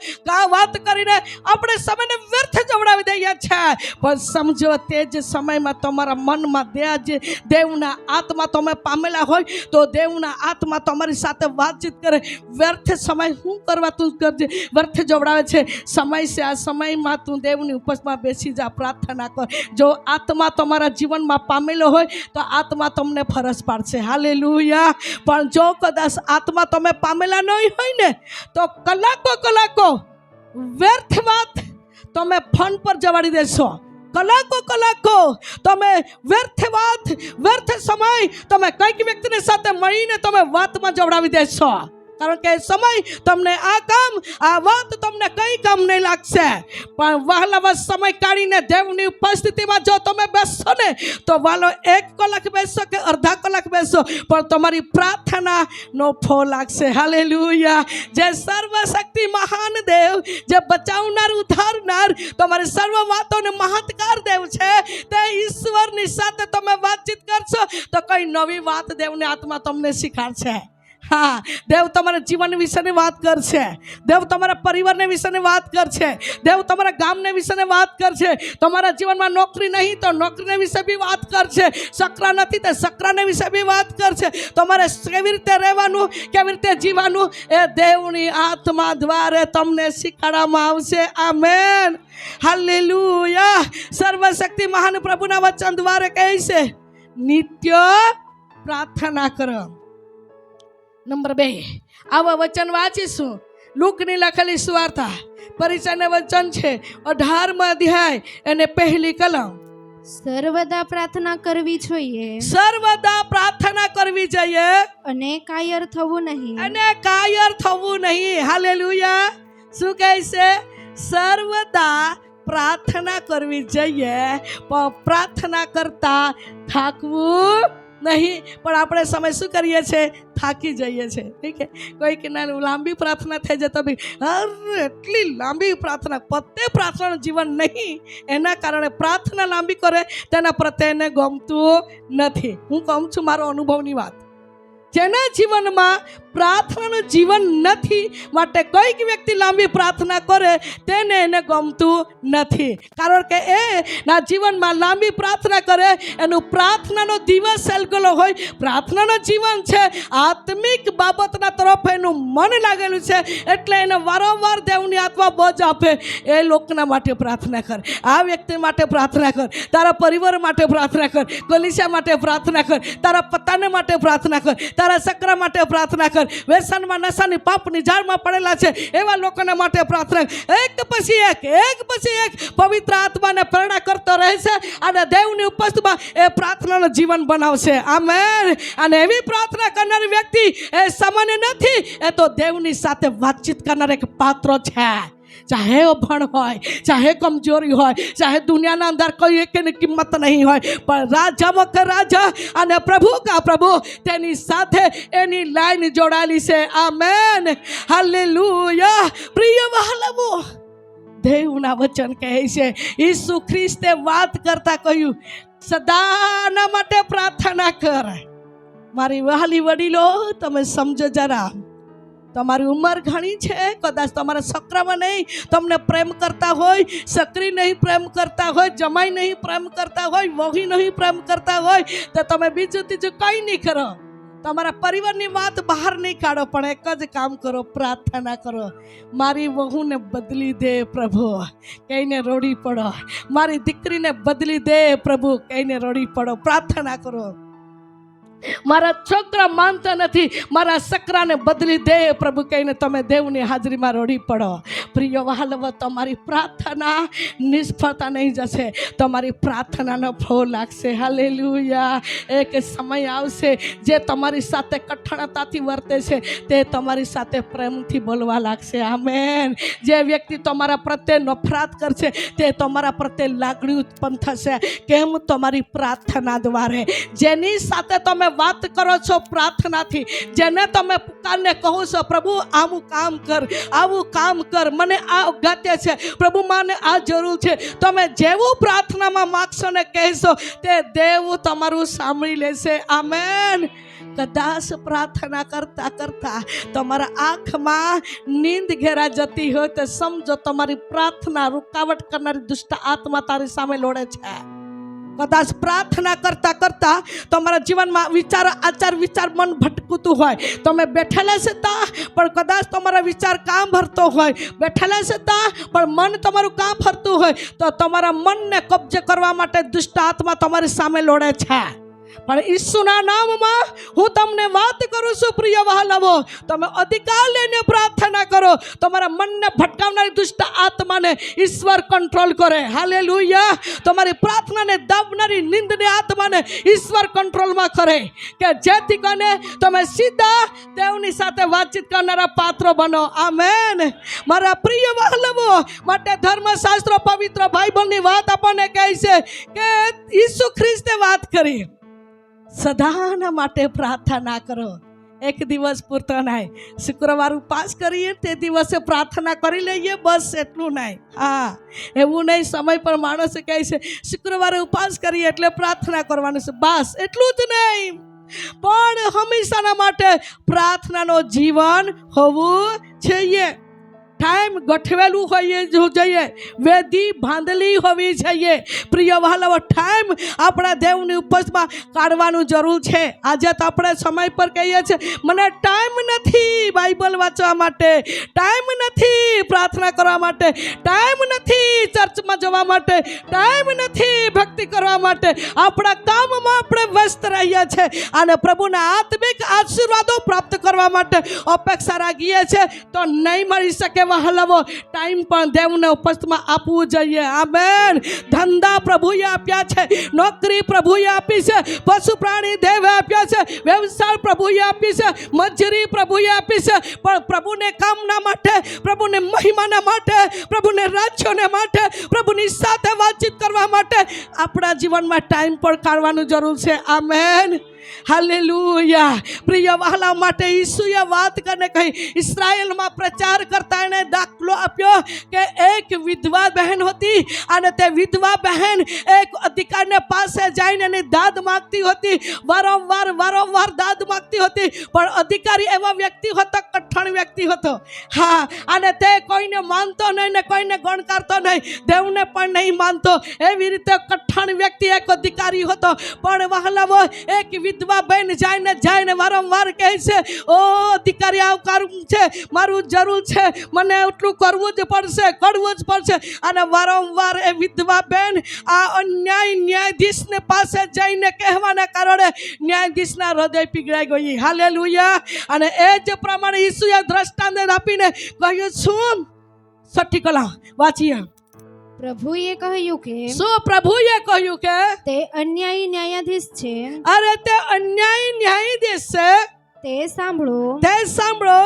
S1: વાત કરીને આપણે સમયને વ્યર્થ જવડાવી દઈએ છીએ. પણ સમજો તે જ સમયમાં તમારા મનમાં દેવના આત્મા તમે પામેલા હોય તો દેવના આત્મા તમારી સાથે વાતચીત કરે. વ્યર્થ સમય શું કરવા તું કરજે, વ્યર્થ જોવડાવે છે. સમય છે, આ સમયમાં તું દેવની ઉપસ્થિતિમાં બેસી જા, પ્રાર્થના કર. જો આત્મા તમારા જીવનમાં પામેલો હોય તો આત્મા તમને ફરજ પાડશે. હાલેલુયા. પણ જો કદાચ આત્મા તમે પામેલા નહીં હોય ને તો કલાકો વ્યર્થ વાત તમે ફોન પર જવાડી દેશો. કલાકો તમે વ્યર્થ સમય તમે કઈક વ્યક્તિની સાથે મળીને તમે વાતમાં જોડાવી દેશો. કારણ કે સમય તમને આ કામ આ વાત તમને કઈ કામ નહીં લાગશે, પણ વહાલાવા સમય કાઢીને દેવની ઉપસ્થિતિમાં જો તમે બેસશો ને તો વાલો 1 કલાક બેસશો કે અડધા કલાક બેસશો પણ તમારી પ્રાર્થનાનો ફળ લાગશે. હાલેલુયા. જે સર્વશક્તિ મહાન દેવ, જે બચાવનાર ઉદ્ધારનાર, તમારી સર્વ વાતોને મહત્કાર દેવ છે, તે ઈશ્વરની સાથે તમે વાતચીત કરશો તો કઈ નવી વાત દેવની આત્મા તમને શીખાડશે. હા, દેવ તમારા જીવન વિશેની વાત કરશે, દેવ તમારા પરિવારને વિશેની વાત કરશે, દેવ તમારા ગામને વિશેની વાત કરશે. તમારા જીવનમાં નોકરી નહીં તો નોકરીને વિશે બી વાત કરશે, સકરા નથી તો સકરાને વિશે બી વાત કરશે. તમારે કેવી રીતે રહેવાનું, કેવી રીતે જીવવાનું એ દેવની આત્મા દ્વારા તમને શીખવાડવામાં આવશે. આમેન. હાલેલુયા. સર્વશક્તિ મહાન પ્રભુના વચન દ્વારા કહે છે નિત્ય પ્રાર્થના કરો. નંબર 2, આવા વચન વાંચીશું. લૂકની લખેલી સુવાર્તા પરિચયના વચન છે 18મા અધ્યાય અને 1લી કલમ.
S2: સર્વદા પ્રાર્થના કરવી જોઈએ,
S1: સર્વદા પ્રાર્થના કરવી જોઈએ
S2: અને કાયર થવું નહીં.
S1: અને કાયર થવું નહીં. હાલેલુયા. શું કહે છે? સર્વદા પ્રાર્થના કરવી જોઈએ પણ પ્રાર્થના કરતા થાકવું નહીં. પણ આપણે સમય શું કરીએ છીએ? થાકી જઈએ છીએ. ઠીક છે, કોઈક લાંબી પ્રાર્થના થઈ જાય તો બી અરે એટલી લાંબી પ્રાર્થના, પતે પ્રાર્થનાનું જીવન નહીં, એના કારણે પ્રાર્થના લાંબી કરે તેના પ્રત્યે એને ગમતું નથી. હું કહું છું મારો અનુભવની વાત. જેના જીવનમાં પ્રાર્થનાનું જીવન નથી માટે કોઈક વ્યક્તિ લાંબી પ્રાર્થના કરે તેને એને ગમતું નથી. કારણ કે એના જીવનમાં લાંબી પ્રાર્થના કરે એનું પ્રાર્થનાનો દિવસ સેલગેલો હોય, પ્રાર્થનાનું જીવન છે, આત્મિક બાબતના તરફ એનું મન લાગેલું છે, એટલે એને વારંવાર દેવની આત્મા બોજ આપે. એ લોકોના માટે પ્રાર્થના કર, આ વ્યક્તિ માટે પ્રાર્થના કર, તારા પરિવાર માટે પ્રાર્થના કર, કલીસિયા માટે પ્રાર્થના કર, તારા પતાને માટે પ્રાર્થના કર, તારા સકરા માટે પ્રાર્થના કર, વ્યસનમાં નશાની પાપની જાળમાં પડેલા છે એવા લોકોના માટે પ્રાર્થના. એક પછી એક પવિત્ર આત્માને પ્રેરણા કરતો રહેશે અને દેવની ઉપસ્થિતિમાં એ પ્રાર્થનાનું જીવન બનાવશે. આમેન. અને એવી પ્રાર્થના કરનારી વ્યક્તિ એ સામાન્ય નથી, એ તો દેવની સાથે વાતચીત કરનાર એક પાત્ર છે. ચાહે અભણ હોય, ચાહે કમજોરી હોય, ચાહે દુનિયાના અંદર કોઈ એકેની કિંમત નહીં હોય, પણ રાજા કે રાજા અને પ્રભુ કા પ્રભુ તેની સાથે એની લાઈન જોડાયેલી છે. આમેન. હાલેલુયા. પ્રિય વહાલાઓ, દેવના વચન કહે છે, ઈસુ ખ્રિસ્તે વાત કરતા કહ્યું સદાના માટે પ્રાર્થના કર. મારી વહાલી વડીલો, તમે સમજો જરા. તમારી ઉંમર ઘણી છે, કદાચ તમારા સકરામાં નહીં તમને પ્રેમ કરતા હોય, સકરી નહીં પ્રેમ કરતા હોય, જમાઈ નહીં પ્રેમ કરતા હોય, વહી નહીં પ્રેમ કરતા હોય તો તમે બીજું ત્રીજું કંઈ નહીં કરો. તમારા પરિવારની વાત બહાર નહીં કાઢો, પણ એક જ કામ કરો, પ્રાર્થના કરો. મારી વહુને બદલી દે પ્રભુ કહીને રોડી પડો, મારી દીકરીને બદલી દે પ્રભુ કહીને રોડી પડો. પ્રાર્થના કરો. મારા છોકરા માનતા નથી, મારા સકરાને બદલી દે પ્રભુ કહીને તમે દેવની હાજરીમાં રોડી પડો. પ્રિય વહાલવો, તમારી પ્રાર્થના નિષ્ફળતા નહીં જશે, તમારી પ્રાર્થનાનો ફળ લાગશે. હાલેલુયા. એક સમય આવશે જે તમારી સાથે કઠણાતાથી વર્તે છે તે તમારી સાથે પ્રેમથી બોલવા લાગશે. આમેન. જે વ્યક્તિ તમારા પ્રત્યે નફરત કરશે તે તમારા પ્રત્યે લાગણી ઉત્પન્ન થશે. કેમ? તમારી પ્રાર્થના દ્વારા. જેની સાથે તમે વાત કરો છો પ્રાર્થનાથી, જેને તમે પુકારને કહો છો પ્રભુ આવું કામ કર, આવું કામ કર, મને આ અગત્ય છે પ્રભુ, મને આ જરૂર છે, તમે જેવું પ્રાર્થનામાં માગશો ને કહેશો તે દેવ તમારું સાંભળી લેશે. આમેન. કદાચ પ્રાર્થના કરતા કરતા તમારા આંખમાં નીંદ ઘેરા જતી હોય તો સમજો તમારી પ્રાર્થના રૂકાવટ કરનારી દુષ્ટ આત્મા તારી સામે લોડે છે. કદાચ પ્રાર્થના કરતા કરતા તમારા જીવનમાં આચાર વિચાર મન ભટકતું હોય, તમે બેઠેલા છતાં પણ કદાચ તમારા વિચાર કામ ભરતો હોય, બેઠેલા છતાં પણ મન તમારું કામ ભરતું હોય તો તમારા મનને કબજે કરવા માટે દુષ્ટ આત્મા તમારી સામે લોડે છે. પણ ઈસુના નામમાં હું તમને વાત કરું છું પ્રિય વહાલાઓ, તમે અધિકાર લઈને પ્રાર્થના કરો. તમારા મનને ભટકાવનારી દુષ્ટ આત્માને ઈશ્વર કંટ્રોલ કરે. હાલેલુયા. તમારી પ્રાર્થનાને દાબનારી નિંદની આત્માને ઈશ્વર કંટ્રોલમાં કરે, કે જેથી કરીને તમે સીધા દેવની સાથે વાતચીત કરનારા પાત્રો બનો. આમેન. મારા પ્રિય વહાલાઓ, માટે ધર્મશાસ્ત્ર પવિત્ર બાઇબલની વાત આપણને કહે છે કે ઈસુ ખ્રિસ્તે વાત કરી, સદાના માટે પ્રાર્થના કરો. એક દિવસ પૂરતો નહીં. શુક્રવાર ઉપવાસ કરીએ તે દિવસે પ્રાર્થના કરી લઈએ, બસ એટલું નહીં. હા, એવું નહીં. સમય પર માણસે કહે છે શુક્રવારે ઉપવાસ કરીએ એટલે પ્રાર્થના કરવાનું છે, બસ એટલું જ નહીં. પણ હંમેશાના માટે પ્રાર્થનાનો જીવન હોવું જોઈએ. ટાઈમ ગોઠવેલું હોઈએ જોઈએ, વેદી બાંધલી હોવી જોઈએ. પ્રિય વહાલાઓ, ટાઈમ આપણા દેવની ઉપસ્થિતિમાં કાઢવાનું જરૂર છે. આજે તો આપણે સમય પર કહીએ છીએ મને ટાઈમ નથી બાઇબલ વાંચવા માટે, ટાઈમ નથી પ્રાર્થના કરવા માટે, ટાઈમ નથી ચર્ચમાં જવા માટે, ટાઈમ નથી ભક્તિ કરવા માટે. આપણા કામમાં આપણે વ્યસ્ત રહીએ છીએ અને પ્રભુના આત્મિક આશીર્વાદો પ્રાપ્ત કરવા માટે અપેક્ષા રાખીએ છીએ તો નહીં મળી શકે. વહાલાઓ, ટાઈમ પણ દેવને ઉપસ્થિતિમાં આપવું જોઈએ. આમેન. ધંધા પ્રભુએ આપ્યા છે, નોકરી પ્રભુએ આપી છે, પશુ પ્રાણી દેવે આપ્યા છે, વ્યવસાય પ્રભુએ આપી છે, મજૂરી પ્રભુએ આપી છે. પણ પ્રભુને કામના માટે, પ્રભુને મહિમાના માટે, પ્રભુને રાજ્યોને માટે, પ્રભુની સાથે વાતચીત કરવા માટે આપણા જીવનમાં ટાઈમ પણ કાઢવાનું જરૂર છે. આમેન. હાલેલુયા. પ્રિય વહાલા, માટે ઈસુએ વાત કરીને કહી, ઇસ્રાયેલમાં પ્રચાર કરતા એને દાખલો આપ્યો કે એક વિધવા બહેન હતી અને તે વિધવા બહેન એક અધિકારીને પાસે જઈને એની દાદ માંગતી હતી. વારંવાર દાદ માંગતી હતી, પણ અધિકારી એવા વ્યક્તિ હતો, કઠણ વ્યક્તિ હતો. હા, અને તે કોઈને માનતો નહીં ને કોઈને ગણકારતો નહીં, દેવને પણ નહીં માનતો. એવી રીતે કઠણ વ્યક્તિ એક અધિકારી હતો. પણ વહાલાઓ, એક વિધવા બહેન જઈને વારંવાર કહે છે, ઓ અધિકારી, આવકારું છે, મારું જરૂર છે, મને એટલું કરવું જ પડશે, કરવું જ પડશે. અને વારંવાર એ વિધવા બહેન આ અન્યાય ન્યાયાધીશને પાસે જઈને કહેવાના કારણે ન્યાયાધીશના હૃદય પીગળાઈ ગઈ. હાલેલુયા. અને એ જ પ્રમાણે ઈસુએ દ્રષ્ટાંત આપીને કહ્યું, શું છઠ્ઠી કલા વાંચીએ.
S2: પ્રભુએ કહ્યું કે
S1: શું પ્રભુએ કહ્યું કે
S2: તે અન્યાયી ન્યાયાધીશ છે.
S1: અરે તે અન્યાયી ન્યાયાધીશ છે.
S2: તે સાંભળો.
S1: તે સાંભળો.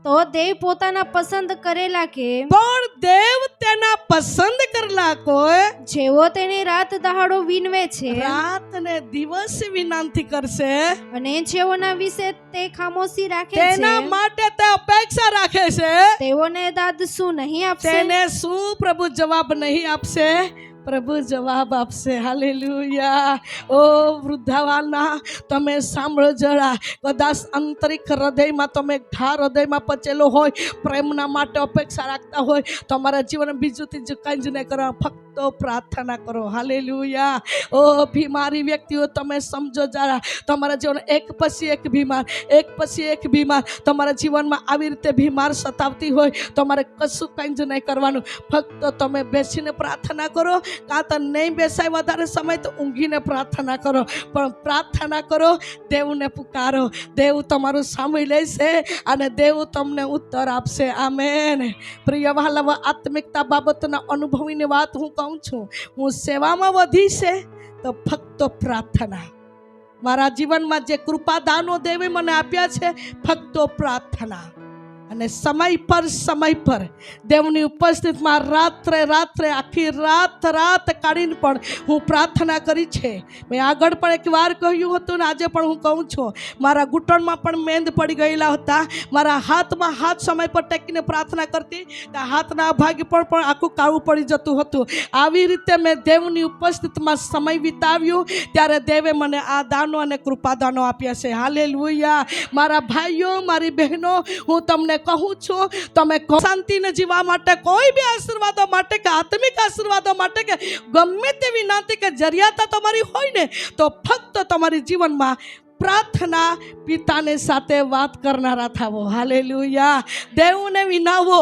S2: તો દેવ પોતાના પસંદ કરેલા કે
S1: પણ દેવ તેના પસંદ કરેલા કોઈ
S2: જેવો તેની રાત દહાડો વિનવે છે, રાત
S1: ને દિવસ વિનંતી કરશે,
S2: અને જેઓના વિશે તે ખામોશી રાખે છે,
S1: તેના માટે તે અપેક્ષા રાખે છે,
S2: તેઓને દાદ શું નહીં આપશે?
S1: તેને શું પ્રભુ જવાબ નહીં આપશે? પ્રભુ જવાબ આપશે. હાલેલુયા. ઓ વૃદ્ધાવાના, તમે સાંભળો જરા. કદાચ આંતરિક હૃદયમાં તમે ઢાર હૃદયમાં પચેલો હોય, પ્રેમના માટે અપેક્ષા રાખતા હોય, તમારા જીવન બીજું ત્રીજું કંઈ જ નહીં કરવા, ફક્ત પ્રાર્થના કરો. હાલેલુયા. ઓ બીમારી વ્યક્તિઓ, તમે સમજો જરા. તમારા જીવન એક પછી એક બીમાર, એક પછી એક બીમાર તમારા જીવનમાં આવી રીતે બીમાર સતાવતી હોય, તમારે કશું કંઈ જ નહીં કરવાનું, ફક્ત તમે બેસીને પ્રાર્થના કરો. કાં તો નહીં બેસાય વધારે સમય તો ઊંઘીને પ્રાર્થના કરો, પણ પ્રાર્થના કરો, દેવને પુકારો. દેવ તમારું સાંભળી લેશે અને દેવ તમને ઉત્તર આપશે. આમેન. પ્રિય વહાલા, આત્મિકતા બાબતના અનુભવીની વાત હું કહું છું. હું સેવામાં વધી છે તો ફક્ત પ્રાર્થના. મારા જીવનમાં જે કૃપાદાનો દેવે મને આપ્યા છે, ફક્ત પ્રાર્થના. અને સમય પર દેવની ઉપસ્થિતિમાં રાત્રે આખી રાત કાઢીને પણ હું પ્રાર્થના કરી છે. મેં આગળ પણ એક વાર કહ્યું હતું ને આજે પણ હું કહું છું, મારા ઘૂંટણમાં પણ મેંદ પડી ગયેલા હતા. મારા હાથમાં હાથ સમય પર ટેકીને પ્રાર્થના કરતી, હાથના ભાગે પણ આખું કાળું પડી જતું હતું. આવી રીતે મેં દેવની ઉપસ્થિતિમાં સમય વિતાવ્યો, ત્યારે દેવે મને આ દાનો અને કૃપાદાનો આપ્યા છે. હાલેલુયા. મારા ભાઈઓ, મારી બહેનો, હું તમને કહું છું, તમે શાંતિને જીવવા માટે, કોઈ બી આશીર્વાદો માટે કે આત્મિક આશીર્વાદો માટે કે ગમે તેવી નાતી કે જરિયાતા તમારી હોય ને, તો ફક્ત તમારી જીવનમાં પ્રાર્થના પિતાને સાથે વાત કરનારા થાવો. હાલેલુયા. દેવને વિનાવો.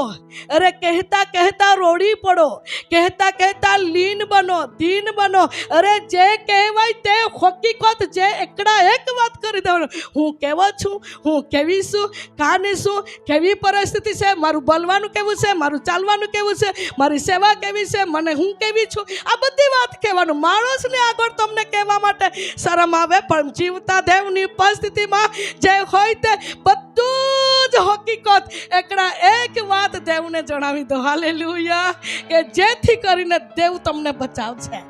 S1: અરે કહેતા કહેતા રોડી પડો, કહેતા કહેતા લીન બનો, દીન બનો. અરે જે કહેવાય તે હકીકત, જે એકડા એક વાત કરી દેવાનું. હું કેવો છું, હું કેવી છું, કાને શું, કેવી પરિસ્થિતિ છે, મારું બોલવાનું કેવું છે, મારું ચાલવાનું કેવું છે, મારી સેવા કેવી છે, મને હું કેવી છું, આ બધી વાત કહેવાનું. માણસને આગળ તમને કહેવા માટે શરમ આવે, પણ જીવતા દેવની ઉપસ્થિતિમાં જે હોય તે બધું જ હકીકત એકડા એક વાત દેવને જણાવી દો. હાલેલુયા. કે જેથી કરીને દેવ તમને બચાવશે,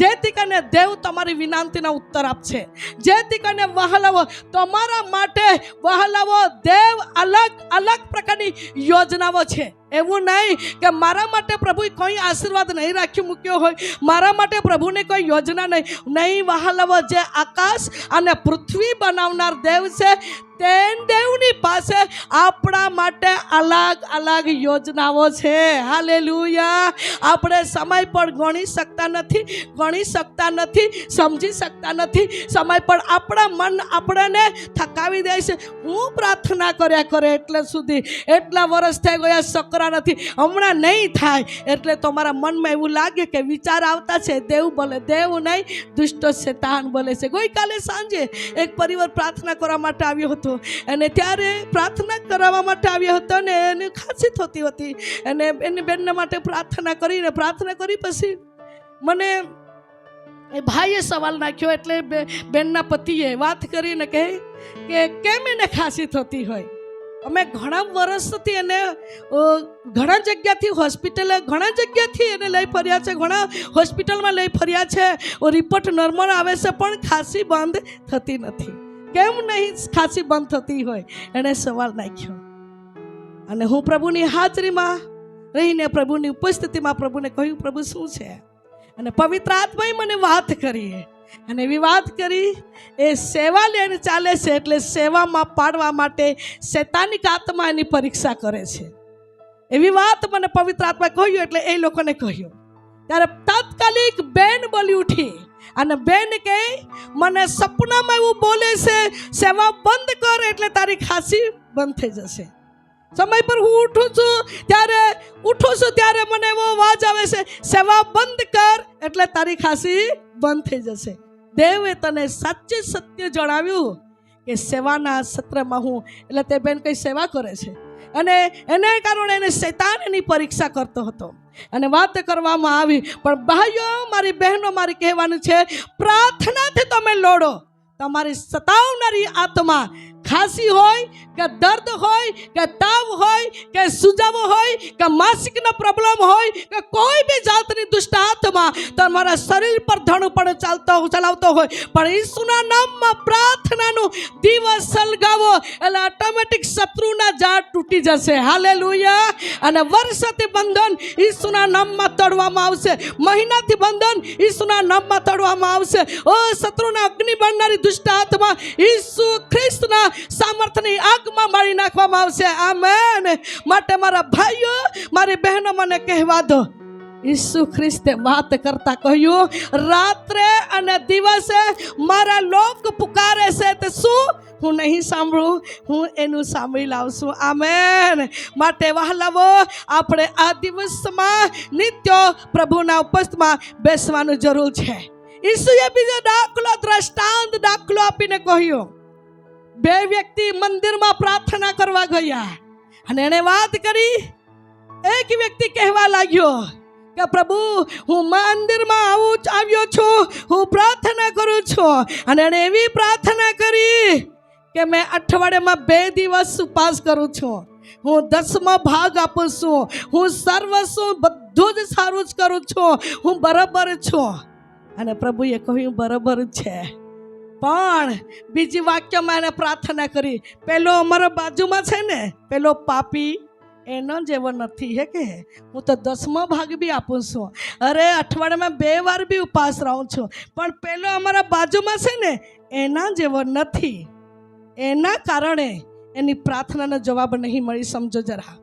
S1: જેથી કરીને દેવ તમારી વિનંતીના ઉત્તર આપશે, જેથી કરીને વહાલાવો તમારા માટે વહાલાવો દેવ અલગ અલગ પ્રકારની યોજનાઓ છે. એવું નહીં કે મારા માટે પ્રભુએ કોઈ આશીર્વાદ નહીં રાખ્યું મૂક્યો હોય, મારા માટે પ્રભુને કોઈ યોજના નહીં વહાલાવો. જે આકાશ અને પૃથ્વી બનાવનાર દેવ છે તે દેવની પાસે આપણા માટે અલગ અલગ યોજનાઓ છે. હાલેલુયા. આપણે સમય પણ ગણી શકતા નથી, સમજી શકતા નથી. સમય પણ આપણા મન આપણને થકાવી દે છે. હું પ્રાર્થના કર્યા કરે એટલે સુધી, એટલા વર્ષ થઈ ગયા, શકરા નથી, હમણાં નહીં થાય. એટલે તમારા મનમાં એવું લાગે કે વિચાર આવતા છે, દેવ બોલે. દેવ નહીં, દુષ્ટ શેતાન બોલે છે. ગઈકાલે સાંજે એક પરિવાર પ્રાર્થના કરવા માટે આવ્યો હતો, અને ત્યારે પ્રાર્થના કરાવવા માટે આવ્યો હતો ને એને ખાંસી થતી હતી, અને એની બેનના માટે પ્રાર્થના કરી પછી મને એ ભાઈએ સવાલ નાખ્યો. એટલે બેનના પતિએ વાત કરીને કહે કે કેમ એને ખાંસી થતી હોય. અમે ઘણા વર્ષથી એને ઘણા જગ્યાથી એને લઈ ફર્યા છે, ઘણા હોસ્પિટલમાં લઈ ફર્યા છે. રિપોર્ટ નોર્મલ આવે છે, પણ ખાંસી બંધ થતી નથી. કેમ નહીં ખાંસી બંધ થતી હોય, એણે સવાલ નાખ્યો. અને હું પ્રભુની હાજરીમાં રહીને, પ્રભુની ઉપસ્થિતિમાં પ્રભુને કહ્યું, પ્રભુ શું છે? અને પવિત્ર આત્માએ મને વાત કરી, અને એવી વાત કરી, એ સેવા લઈને ચાલે છે, એટલે સેવામાં પાડવા માટે શૈતાનિક આત્મા એની પરીક્ષા કરે છે. એવી વાત મને પવિત્ર આત્માએ કહ્યું, એટલે એ લોકોને કહ્યું. ત્યારે તાત્કાલિક બેન બોલી ઉઠી, અને બેન કહે, મને સપનામાં એવું બોલે છે, સેવા બંધ કર એટલે તારી ખાંસી બંધ થઈ જશે. સમય પર હું ઉઠું છું ત્યારે મને એવો અવાજ આવે છે, સેવા બંધ કર એટલે તારી ખાંસી બંધ થઈ જશે. દેવે તને સાચે સત્ય જણાવ્યું કે સેવાના સત્રમાં હું, એટલે તે બેન કઈ સેવા કરે છે, અને એને કારણે એને શૈતાન એની પરીક્ષા કરતો હતો. અને વાત કરવામાં આવી. પણ ભાઈઓ, મારી બહેનો, મારી કહેવાનું છે, પ્રાર્થનાથી તમે લડો. તમારી સતાવનારી આત્મા, ખાંસી હોય કે દર્દ હોય કે તાવ હોય કે સુજાવો હોય કે માસિકનો પ્રોબ્લેમ હોય કે કોઈ બી જાતની દુષ્ટ આત્મા તમારા શરીર પર ધણ પણ ચલાવતો હોય, પણ ઈસુના નામમાં પ્રાર્થનાનું દિવસ સળગાવો એટલે ઓટોમેટિક શત્રુના જાળ તૂટી જશે. હાલેલુયા. અને વર્ષથી બંધન ઈસુના નામમાં તોડવામાં આવશે, મહિનાથી બંધન ઈસુના નામમાં તોડવામાં આવશે. ઓ શત્રુના અગ્નિ બનનારી દુષ્ટ આત્મા ઈસુ ખ્રિસ્તના સામર્થ્યની આગમાં મારી નાખવામાં આવશે. આમેન. માટે મારા ભાઈઓ, મારી બહેનો, મને કહેવા દો, ઈસુ ખ્રિસ્તે વાત કરતા કહ્યું, રાત્રે અને દિવસે મારા લોક પુકારે છે, તે શું હું નહીં સાંભળું? હું એનું સાંભળી લાવશું. આમેન. માટે વહાલાવો, આપણે આ દિવસમાં નિત્ય પ્રભુના ઉપસ્થિતિમાં બેસવાનું જરૂર છે. ઈસુએ બીજો દ્રષ્ટાંત દાખલો આપીને કહ્યું, બે વ્યક્તિ મંદિરમાં પ્રાર્થના કરવા ગયા, અને એને વાત કરી. એક વ્યક્તિ કહેવા લાગ્યો કે પ્રભુ, હું મંદિરમાં આવ્યો છું, હું પ્રાર્થના કરું છું. અને એને એવી પ્રાર્થના કરી કે મેં અઠવાડિયામાં 2 દિવસ ઉપવાસ કરું છું, હું 10મો ભાગ આપું છું, હું સર્વસ્વ બધું જ સારું જ કરું છું, હું બરાબર છું. અને પ્રભુએ કહ્યું, બરાબર છે. પણ બીજી વાક્યમાં એને પ્રાર્થના કરી, પેલો અમારા બાજુમાં છે ને, પેલો પાપી, એનો જેવો નથી. હે કે હું તો 10મો ભાગ બી આપું છું, અરે અઠવાડિયામાં 2 વાર બી ઉપવાસ રહું છું, પણ પેલો અમારા બાજુમાં છે ને, એના જેવો નથી. એના કારણે એની પ્રાર્થનાનો જવાબ નહીં મળી. સમજો જરા,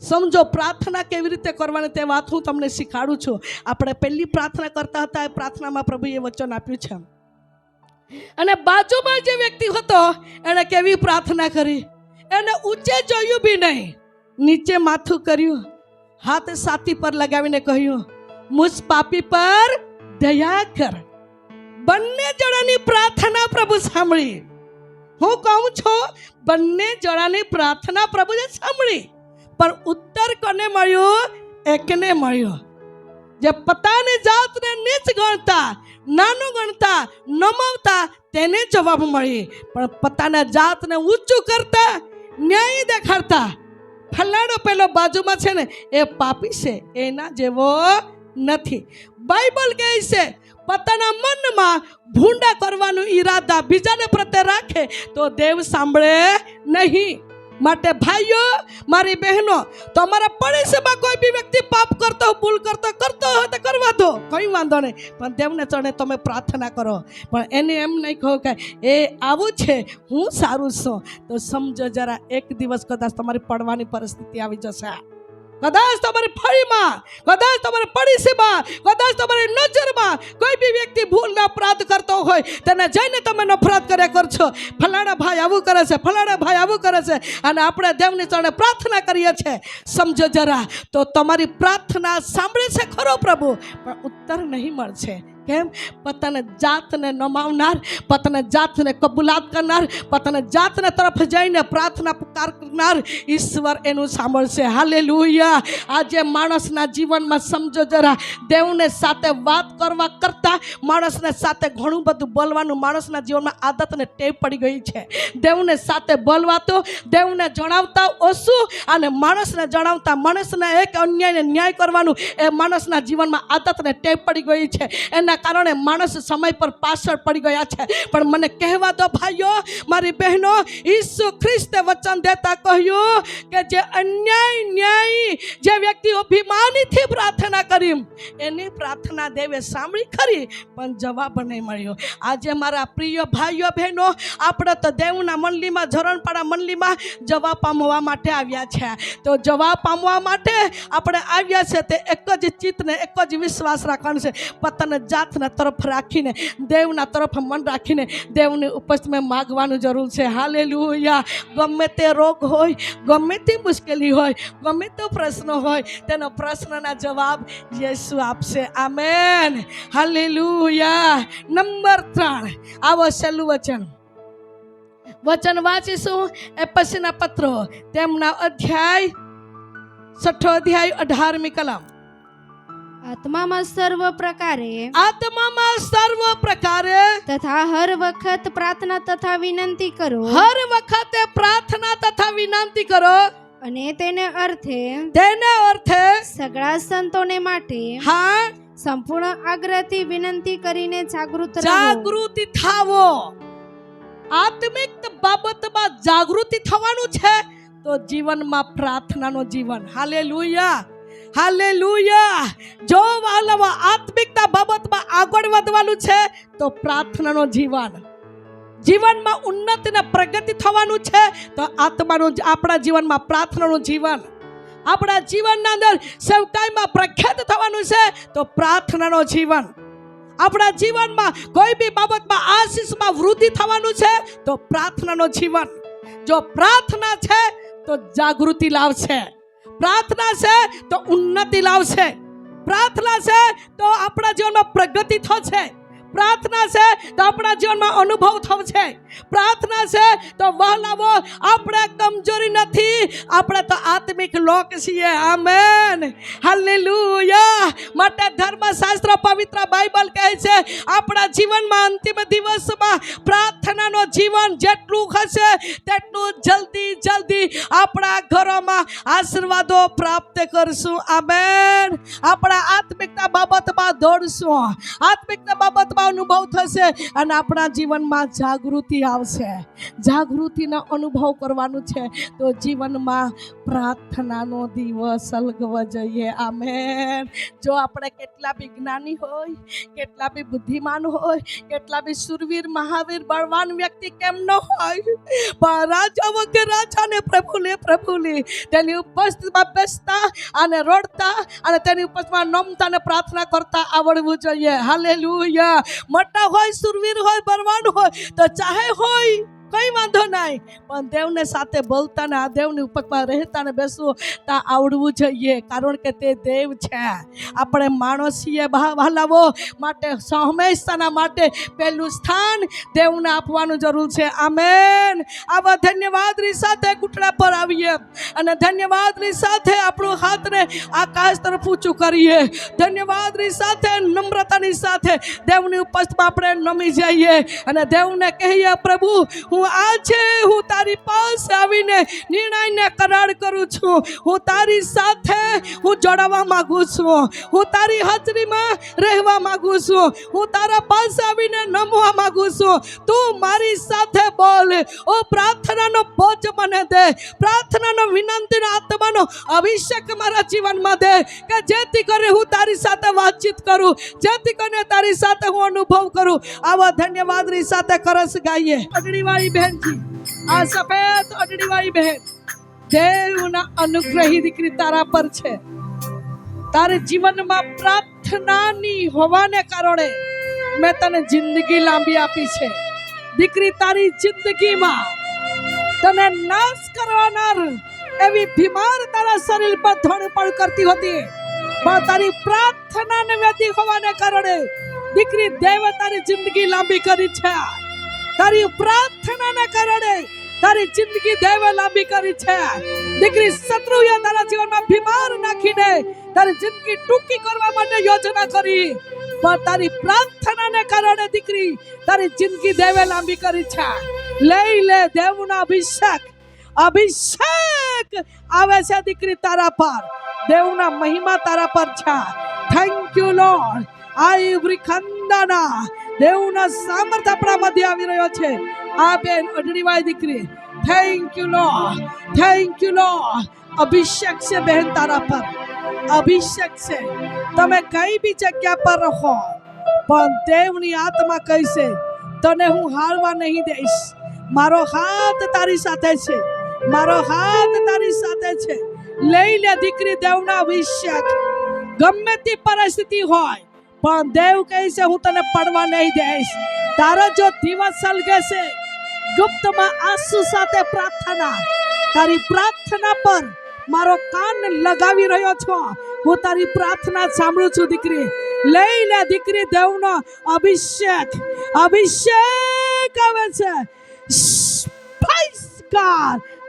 S1: સમજો પ્રાર્થના કેવી રીતે કરવાની તે વાત હું તમને શીખવાડું છું. આપણે પહેલી પ્રાર્થના કરતા હતા, એ પ્રાર્થનામાં પ્રભુએ વચન આપ્યું છે, અને બાજુમાં જે વ્યક્તિ હતો એણે કેવી પ્રાર્થના કરી, એને ઊંચે જોયું બી નહીં, નીચે માથું કર્યું, હાથ છાતી પર લગાવીને કહ્યું, મુझ પાપી પર દયા કર. બંને જણાની પ્રાર્થના પ્રભુ સાંભળી. હું કહું છું, બંને જણાની પ્રાર્થના પ્રભુએ સાંભળી, પણ ઉત્તર કોને મળ્યો? એકને મળ્યો. જે પોતાની જાતને નીચ ગણતા, નાનું ગણતા, નમાવતા, તેને જવાબ મળી. પણ પોતાના જાતને ઊંચું કરતા, ન્યાય દેખાડતા, ફલાણો પેલો બાજુમાં છે ને એ પાપી છે, એના જેવો નથી. બાઇબલ કહે છે પોતાના મનમાં ભૂંડા કરવાનો ઈરાદા બીજાને પ્રત્યે રાખે તો દેવ સાંભળે નહીં. માટે ભાઈઓ, મારી બહેનો, તમારા પડોશમાં કોઈ બી વ્યક્તિ પાપ કરતો, ભૂલ કરતો હોય તો કરવા દો, કંઈ વાંધો નહીં, પણ દેવને ચરણે તમે પ્રાર્થના કરો. પણ એને એમ નહીં કહો કે એ આવું છે, હું સારું છું. તો સમજો જરા, એક દિવસ કદાચ તમારી પડવાની પરિસ્થિતિ આવી જશે. કદાચ તમારી ફળીમાં, કદાચ તમારી પડોશીમાં, કદાચ તમારી નજરમાં કોઈ બી વ્યક્તિ ભૂલના અપરાધ કરતો હોય, તેને જઈને તમે નફરત કર્યા કરશો, ફલાણા ભાઈ આવું કરે છે, ફલાણા ભાઈ આવું કરે છે, અને આપણે દેવની ચરણે પ્રાર્થના કરીએ છીએ. સમજો જરા, તો તમારી પ્રાર્થના સાંભળે છે ખરો પ્રભુ, પણ ઉત્તર નહીં મળશે. કેમ? પોતાના જાતને નમાવનાર, પોતાના જાતને કબૂલાત કરનાર, પોતાના જાતને તરફ જઈને પ્રાર્થના પુકાર કરનાર ઈશ્વર એનું સાંભળશે. હાલેલુયા. આજે માણસના જીવનમાં સમજો જરા, દેવને સાથે વાત કરવા કરતાં માણસને સાથે ઘણું બધું બોલવાનું માણસના જીવનમાં આદતને ટેવ પડી ગઈ છે. દેવને સાથે બોલવાતો, દેવને જણાવતા ઓછું, અને માણસને જણાવતા, માણસને એક અન્યાયને ન્યાય કરવાનું એ માણસના જીવનમાં આદતને ટેવ પડી ગઈ છે. એના કારણે માણસ સમય પર પાછળ પડી ગયા છે. પણ મને કહેવા દો ભાઈઓ, મારી બહેનો, ઈસુ ખ્રિસ્તે વચન દેતા કહ્યું કે જે અન્યાય ન્યાયી જે વ્યક્તિ અભિમાનીથી પ્રાર્થના કરી, એની પ્રાર્થના દેવે સાંભળી ખરી, પણ જવાબ નહીં મળ્યો. આજે મારા પ્રિય ભાઈઓ બહેનો, આપણે તો દેવના મંડળીમાં, ઝરણપાડા મંડળીમાં જવાબ પામવા માટે આવ્યા છે. તો જવાબ પામવા માટે આપણે આવ્યા છે તે એક જ ચિત્તને, એક જ વિશ્વાસ રાખવાનો છે. પોતાના જાતના તરફ રાખીને, દેવના તરફ મન રાખીને દેવની ઉપસ્થિતિમાં માગવાનું જરૂર છે. હાલેલુયા. ગમે તે રોગ હોય, ગમે તે મુશ્કેલી હોય, ગમે તે પ્રશ્ન હોય, તેનો પ્રશ્નના જવાબ યેસુ આપશે. આમેન. હાલેલુયા. નંબર 3, આવો છેલ્લું વચન વાંચીશું. એફએસીના પત્રો તેમના અધ્યાય 6 અધ્યાય 18મી કલમ.
S2: આત્મામાં સર્વ પ્રકારે તથા હર વખત પ્રાર્થના તથા વિનંતી કરો.
S1: હર વખતે પ્રાર્થના તથા વિનંતી કરો.
S2: અને તેને અર્થે
S1: સગળા
S2: સંતોને માટે સંપૂર્ણ આગ્રહથી વિનંતી કરીને જાગૃતિ થાવો. આત્મિક બાબતમાં જાગૃતિ થવાનું છે તો જીવનમાં પ્રાર્થનાનો જીવન. હાલેલુયા. હાલેલુયા. જો વાલમાં આત્મિકતા બાબતમાં આગળ વધવાનું છે તો પ્રાર્થનાનો જીવનમાં ઉન્નતિ અને પ્રગતિ થવાનું છે તો આપણા જીવનમાં પ્રાર્થનાનું જીવન. આપણા જીવનના અંદર સેવકાઈમાં પ્રખ્યાત થવાનું છે તો પ્રાર્થનાનો જીવન. આપણા જીવનમાં કોઈ બી બાબતમાં આશીષમાં વૃદ્ધિ થવાનું છે તો પ્રાર્થનાનો જીવન. જો પ્રાર્થના છે તો જાગૃતિ લાવશે, પ્રાર્થના છે તો ઉન્નતિ લાવશે, પ્રાર્થના છે તો આપણા જીવનમાં પ્રગતિ થશે, પ્રાર્થના છે તો આપણા જીવનમાં અનુભવ થશે, પ્રાર્થના છે તો વહાલાવો આપણે કમજોરી નથી, આપણે તો આત્મિક લોક છીએ. આમેન. હાલેલુયા. માટે ધર્મશાસ્ત્ર પવિત્ર બાઇબલ કહે છે આપણા જીવનમાં અંતિમ દિવસમાં પ્રાર્થનાનો જીવન જેટલું હશે તેટલું જલ્દી આપણા ઘરોમાં આશીર્વાદો પ્રાપ્ત કરશું. આમેન. આપણા આત્મિકતા બાબતમાં દોડશું, આત્મિકતા બાબતમાં અનુભવ થશે અને આપણા જીવનમાં જાગૃતિ આવશે. જાગૃતિનો અનુભવ કરવાનું છે તો જીવનમાં પ્રાર્થનાનો દિવસ સળગવો જોઈએ. આમેન. જો આપણે કેટલા બી જ્ઞાની હોય, કેટલા બી બુદ્ધિમાન હોય, કેટલા બી સુરવીર, મહાવીર, બળવાન વ્યક્તિ કેમ ન હોય, પણ રાજા વગર રાજાને પ્રભુને તેની ઉપસ્થિતિમાં બેસતા અને રડતા અને તેની ઉપસ્થિતિમાં નમતા અને પ્રાર્થના કરતા આવડવું જોઈએ. હાલેલુયા.
S1: મોટા હોય, સુરવીર હોય, બળવાન હોય, તો ચાહે હોય કઈ વાંધો નહીં, પણ દેવને સાથે બોલતા ને આ દેવની ઉપરમાં રહેતા ને બેસવું તા આવડવું જોઈએ, કારણ કે તે દેવ છે. આપણે માણસીએ ભાલાવો માટે હંમેશાના માટે પહેલું સ્થાન દેવને આપવાનું જરૂર છે. આમેન. આવા ધન્યવાદની સાથે ઘૂંટડા પર આવીએ અને ધન્યવાદની સાથે આપણું હાથને આકાશ તરફ ઊંચું કરીએ. ધન્યવાદની સાથે નમ્રતાની સાથે દેવની ઉપસ્થિતિમાં આપણે નમી જઈએ અને દેવને કહીએ, પ્રભુ હું આજે હું તારી પાસે આવીને નિર્ણયને કરાર કરું છું. હું તારી સાથે હું જોડાવા માંગુ છું. હું તારી હાજરીમાં રહેવા માંગુ છું. હું તારા પાસે આવીને નમવા માંગુ છું. તું મારી સાથે બોલ. ઓ પ્રાર્થનાનો બોજ મને દે, પ્રાર્થનાનો વિનંતીનો આત્માનો અભિષેક મારા જીવનમાં દે, કે જેથી કરી હું તારી સાથે વાતચીત કરું, જેથી કરીને તારી સાથે હું અનુભવ કરું. આવા ધન્યવાદની સાથે કરસ ગાઈએ. અડડીવાળી બહેનજી, આ સફેદ અડડીવાળી બહેન, દેવના અનુગ્રહી દીકરી તારા પર છે. તારે જીવનમાં પ્રાર્થનાની હોવાને કારણે મેં તને જિંદગી લાંબી આપી છે. દીકરી, તારી જિંદગીમાં તને નાશ કરવાનાર એવી બીમાર તારા શરીર પર ધડપડ કરતી હતી, પણ તારી પ્રાર્થનાને વેદી હોવાને કારણે દીકરી દેવે તારી જિંદગી લાંબી કરી છે. તારી પ્રાર્થનાને કારણે તારી જિંદગી દેવે લાંબી કરી છે. દીકરી, શત્રુએ તારા જીવનમાં બીમાર નાખીને તારી જિંદગી ટૂંકી કરવા માટે યોજના કરી, પણ તારી પ્રાર્થનાને કારણે દીકરી તારી જિંદગી દેવે લાંબી કરી છે. લઈ લે દેવનો અભિષેક. અભિષેક આવે છે દીકરી તારા પર. દેવના મહિમા તારા પર છે. Thank you Lord. આઈ વૃખંદના દેવના સામર્થ્ય આપણા મધ્ય આવી રહ્યો છે. આ બેન અડડીવાળી દીકરી, thank you Lord, thank you Lord. અભિષેક છે બહેન તારા પર, અભિષેક છે. તમે કઈ બી જગ્યા પર રહો, પણ દેવની આત્મા કહેશે, તને હું હારવા નહીં દઈશ. મારો હાથ તારી સાથે છે, મારો હાથ તારી સાથે છે. લઈ લે દીકરી દેવના અભિષેક. ગમે તે પરિસ્થિતિ હોય, પણ દેવ કહે છે, હું તને પડવા નહીં દઈશ. તારો જો દિવસ સળગે છે, ગુપ્તમાં આંસુ સાથે પ્રાર્થના, તારી પ્રાર્થના પર મારો કાન લગાવી રહ્યો છો. હું તારી પ્રાર્થના સાંભળું છું દીકરી. લઈ લે દીકરી દેવનો અભિષેક. અભિષેક આવે છે.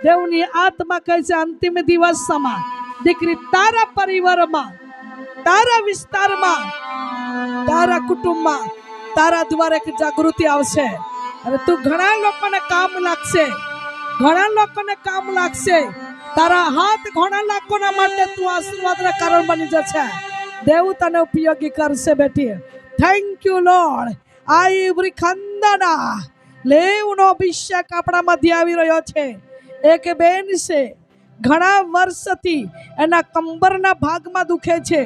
S1: દેવની આત્મા કહે છે, અંતિમ દિવસમાં દીકરી તારા પરિવારમાં, તારા વિસ્તારમાં, તારા કુટુંબમાં તારા દ્વારા એક જાગૃતિ આવશે અને તું ઘણા લોકોને કામ લાગશે, ઘણા લોકોને કામ લાગશે. તારા હાથ ઘણા લોકોના માટે તું આશીર્વાદના કારણ બની જશે. દેવ તને ઉપયોગી કરશે બેટી. Thank you Lord. આઈ વૃખંદના લેવનો અભિષેક આપણા મધ્ય આવી રહ્યો છે. એક બેન છે, ઘણા વર્ષથી એના કંબરના ભાગમાં દુખે છે.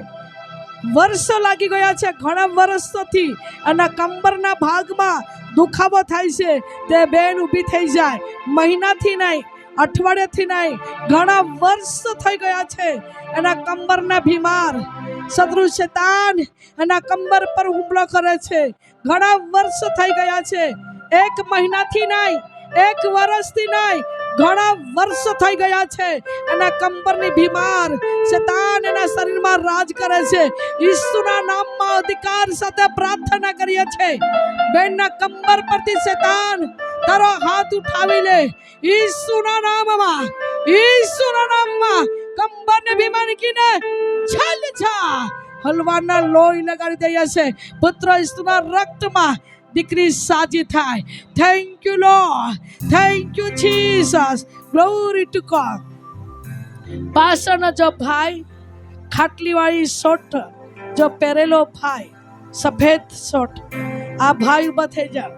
S1: વર્ષો લાગી ગયા છે, ઘણા વર્ષોથી એના કંબરના ભાગમાં દુખાવો થાય છે. તે બેન ઊભી થઈ જાય. મહિનાથી નહીં, અઠવાડિયાથી નહીં, ઘણા વર્ષો થઈ ગયા છે. એના કંબરના બીમાર, શત્રુ શૈતાન એના કંબર પર હુમલો કરે છે. ઘણા વર્ષો થઈ ગયા છે. એક મહિનાથી નહીં, એક વર્ષથી નહીં, ઘણા વર્ષો થઈ ગયા છે. એના કંબરની બીમાર, શૈતાન એના શરીરમાં રાજ કરે છે. ઈસુના નામમાં અધિકાર સાથે પ્રાર્થના કરીએ છીએ. બેનના કંબર પરથી શૈતાન તારો હાથ ઉઠાવી લે. ઈસુના નામમાં, ઈસુના નામમાં કંબરની બીમારી કીને ચાલ જા. હલવાના લોહી લગાડી દઈએ છે. પુત્ર ઈસુના રક્તમાં દીકરી સાજી થાય. Thank you Lord, thank you Jesus. Glory two God. પાછળનો જો ભાઈ ખાટલીવાળી શોટ જો પહેરેલો ભાઈ, સફેદ શોટ, આ ભાઈ ઊભા થઈ જાય,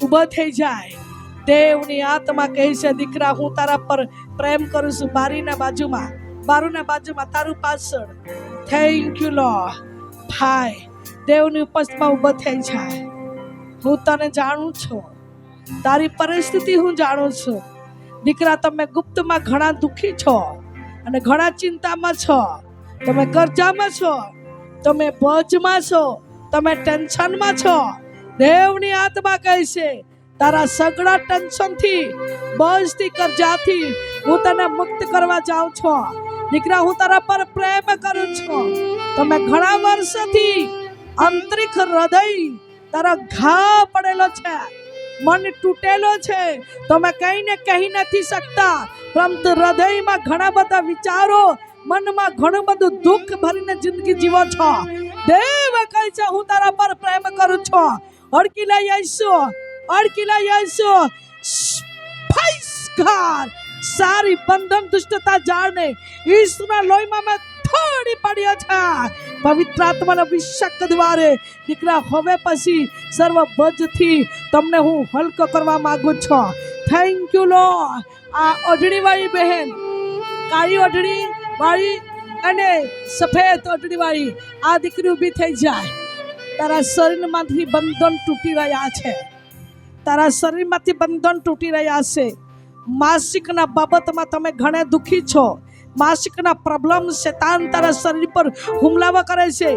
S1: ઊભા થઈ જાય. દેવની આત્મા કહે છે, દીકરા હું તારા પર પ્રેમ કરું છું. બારીના બાજુમાં, બારુના બાજુમાં તારું પાછળ. Thank you lord. ભાઈ દેવની ઉપસ્થિતિમાં ઊભો થઈ જાય. હું તને જાણું છું, તારી પરિસ્થિતિ હું જાણું છું. દીકરા, તમે ગુપ્તમાં ઘણા દુઃખી છો અને ઘણા ચિંતામાં છો. તમે કરજામાં છો, તમે બોજમાં છો, તમે ટેન્શનમાં છો, દેવની આત્મા કહે છે તારા સગળા ટેન્શનથી, બોજથી, કરજાથી હું તને મુક્ત કરવા જાઉં છું. દીકરા, હું તારા પર પ્રેમ કરું છું. તમે ઘણા વર્ષોથી આંતરિક હૃદય તારા ઘા પડેલો છે, મન તૂટેલો છે, તમે કહીને કહી નથી શકતા, પરંતુ હૃદયમાં ઘણા બધા વિચારો, મનમાં ઘણું બધું દુઃખ ભરીને જિંદગી જીવો છો. દેવ કહે છે હું તારા પર પ્રેમ કરું છું. અડકી લઈ આવીશું, અડકી લઈ આવીશું. ફાઈસકાર સારી બંધન દુષ્ટતા જાળને ઈસુના લોહીમાં મેં થોડી પડ્યો છે. પવિત્ર આત્માના અભિષેક દ્વારે દીકરા, હવે પછી સર્વ બોજથી તમને હું હલકો કરવા માંગુ છું. Thank you lord. આ ઓઢણી વાળી બહેન, કાળી ઓઢણી વાળી અને સફેદ ઓઢણી વાળી આ દીકરી ઊભી થઈ જાય. તારા શરીરમાંથી બંધન તૂટી રહ્યા છે, તારા શરીરમાંથી બંધન તૂટી રહ્યા છે. માસિકના બાબતમાં તમે ઘણા દુઃખી છો. માસિકના પ્રોબ્લેમ શેતાન તારા શરીર પર હુમલાઓ કરે છે.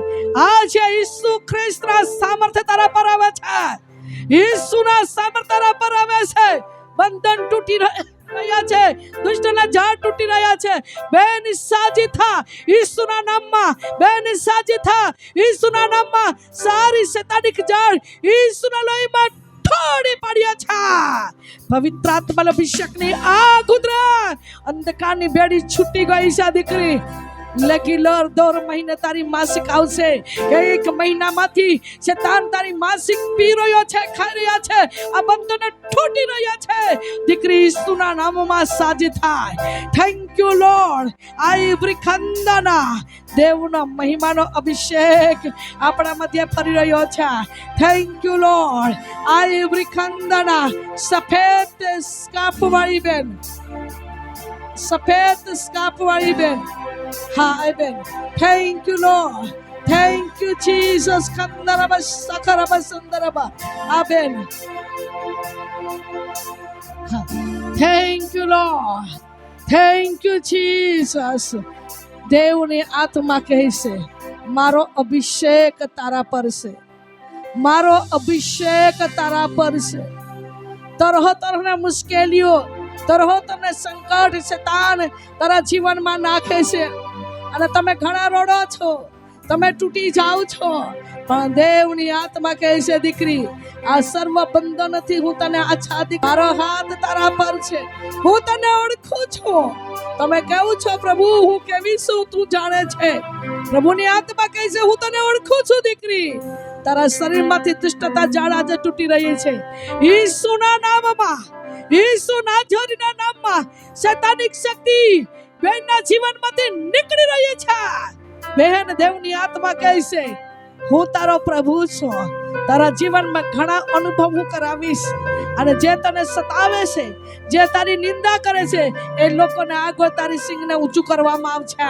S1: આજે ઈસુ ખ્રિસ્તના સામર્થ્ય તારા પર આવે છે. ઈસુના સામર્થ્ય તારા પર આવે છે. બંધન તૂટી રહ્યા છે, દુષ્ટના ઝાડ તૂટી રહ્યા છે. બેન સાજી થા ઈસુના નામમાં, બેન સાજી થા ઈસુના નામમાં. સારી શેતાનિક ઝાડ ઈસુના લોહીમાં થોડી પડ્યા છે. પવિત્ર આત્માના અભિષેકની આગ ઉતરે. અંધકારની બેડી છૂટી ગઈ છે દીકરી. રેગ્યુલર 2 મહિને તારી માસિક આવશે. 1 મહિનામાંથી શેતાન તારી માસિક પી રહ્યો છે, ખાઈ રહ્યા છે. આ બંધને તૂટી રહ્યા છે. દીકરી ઈસુના નામમાં સાજી થાય. Thank you lord. આઈવરી ખંદાના દેવનો મહિમાનો અભિષેક આપણા મધ્ય ફરી રહ્યો છે. Thank you lord. આઈવરી ખંદાના સફેદ સ્કાર્ફ વાળી બેન, સફેદ સ્કાર્ફ વાળી બેન, હા બેન. Thank you Lord. Thank you Jesus. કંદરબા સખરબા સુંદરબા આ બેન. Thank you Lord. Thank you Jesus. દેવની આત્મા કહે છે મારો અભિષેક તારા પર છે, મારો અભિષેક તારા પર છે. તરહ તરહના મુશ્કેલીઓ, તરહ તરહના સંકટ શેતાન તારા જીવનમાં નાખે છે અને તમે ઘણા રડો છો, તમે તૂટી જાઓ છો. પણ દેવની આત્મા કહે છે દીકરી, આ સર્વ બંધનથી હું તને આચ્છાદિત, મારો હાથ તારા પર છે, હું તને ઓળખું છું. તમે કહું છો પ્રભુ હું કેવી છું, તું જાણે છે. પ્રભુની આત્મા કહે છે હું તને ઓળખું છું દીકરી. તારા શરીરમાંથી દુષ્ટતા ઝાડ આજે તૂટી રહી છે. ઈસુના નામમાં, ઈસુ નાઝરીના નામમાં શૈતાનિક શક્તિ બેનના જીવનમાંથી નીકળી રહી છે. બહેન, દેવની આત્મા કહે છે હું તારો પ્રભુ છું. તારા જીવનમાં ઘણા અનુભવ હું કરાવીશ અને જે તને સતાવે છે, જે તારી નિંદા કરે છે, એ લોકોને આગળ તારી સિંગને ઊંચું કરવામાં આવશે.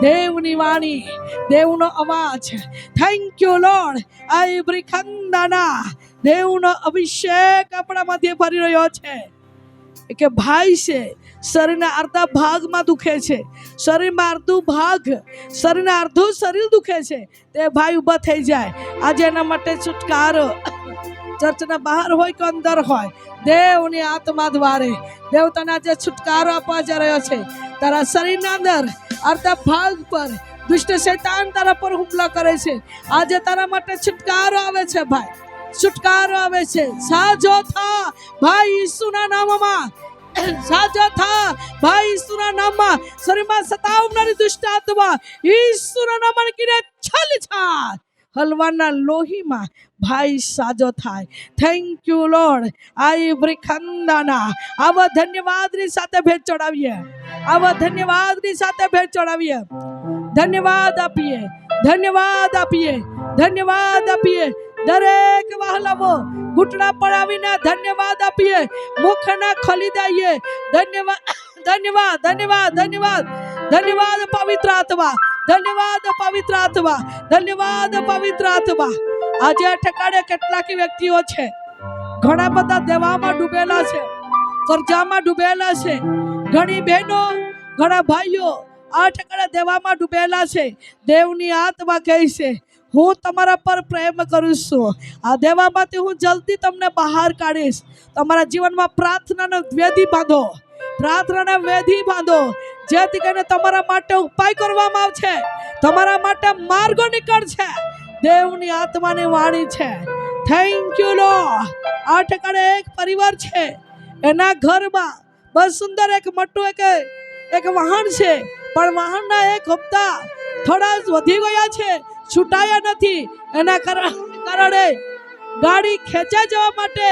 S1: દેવની વાણી, દેવનો અવાજ. Thank you lord. આઈવરી ખંદાના દેવનો અભિષેક આપણા મધ્ય ફરી રહ્યો છે. કે ભાઈ છે, શરીરના અડધા ભાગમાં દુખે છે, શરીરમાં અડધું ભાગ, શરીરના અડધું શરીર દુખે છે, તે ભાઈ ઊભા થઈ જાય. આજે એના માટે છુટકારો ચર્ચના બહાર હોય કે અંદર હોય, દેવની આત્મા દ્વારે દેવ તને આજે છુટકારો આપવા જઈ રહ્યો છે. તારા શરીરના અંદર અડધા ભાગ પર દુષ્ટ શૈતાન તારા પર હુમલા કરે છે. આજે તારા માટે છુટકારો આવે છે ભાઈ, છુટકારો આવે છે. સાજો થા ભાઈ ઈસુના નામમાં, સાજો થા ભાઈ ઈસુના નામમાં. શરીરમાં સતાવનારી દુષ્ટ આત્મા ઈસુના નામમાં કીને છલ જાય. હલવાના લોહીમાં ભાઈ સાજો થાય. Thank you lord. આઈવરી ખંદાના આવા ધન્યવાદની સાથે ભેટ ચડાવીએ, આવા ધન્યવાદની સાથે ભેટ ચડાવીએ. ધન્યવાદ આપીએ, ધન્યવાદ આપીએ, ધન્યવાદ આપીએ. દરેક વહાલાઓ ઘૂંટણા પડાવીને ધન્યવાદ આપીએ, મુખના ખોલી દઈએ. ધન્યવાદ, ધન્યવાદ, ધન્યવાદ, ધન્યવાદ, ધન્યવાદ પવિત્ર આત્મા, ધન્યવાદ પવિત્ર આત્મા, ધન્યવાદ પવિત્ર આત્મા. આજે આ ઠેકાણે કેટલાક વ્યક્તિઓ છે ઘણા બધા દેવામાં ડૂબેલા છે, કરજામાં ડૂબેલા છે. ઘણી બહેનો, ઘણા ભાઈઓ આ ઠેકાણે દેવામાં ડૂબેલા છે. દેવની આત્મા કહે છે હું તમારા પર પ્રેમ કરું છું. આ દેવામાંથી હું જલ્દી તમને બહાર કાઢીશ. તમારા જીવનમાં પ્રાર્થનાનો વેદી બાંધો, પ્રાર્થનાના વેદી બાંધો, જેથી કરીને તમારા માટે ઉપાય કરવામાં આવશે, તમારા માટે માર્ગો નીકળશે. દેવની આત્માની વાણી છે. Thank you lord. આ ઠેકાણે એક પરિવાર છે, એના ઘરમાં બહુ સુંદર એક મોટું એક વાહન છે, પણ વાહનના એક હપ્તા થોડા વધી ગયા છે, છૂટાયા નથી. એના કારણે ગાડી ખેંચાઈ જવા માટે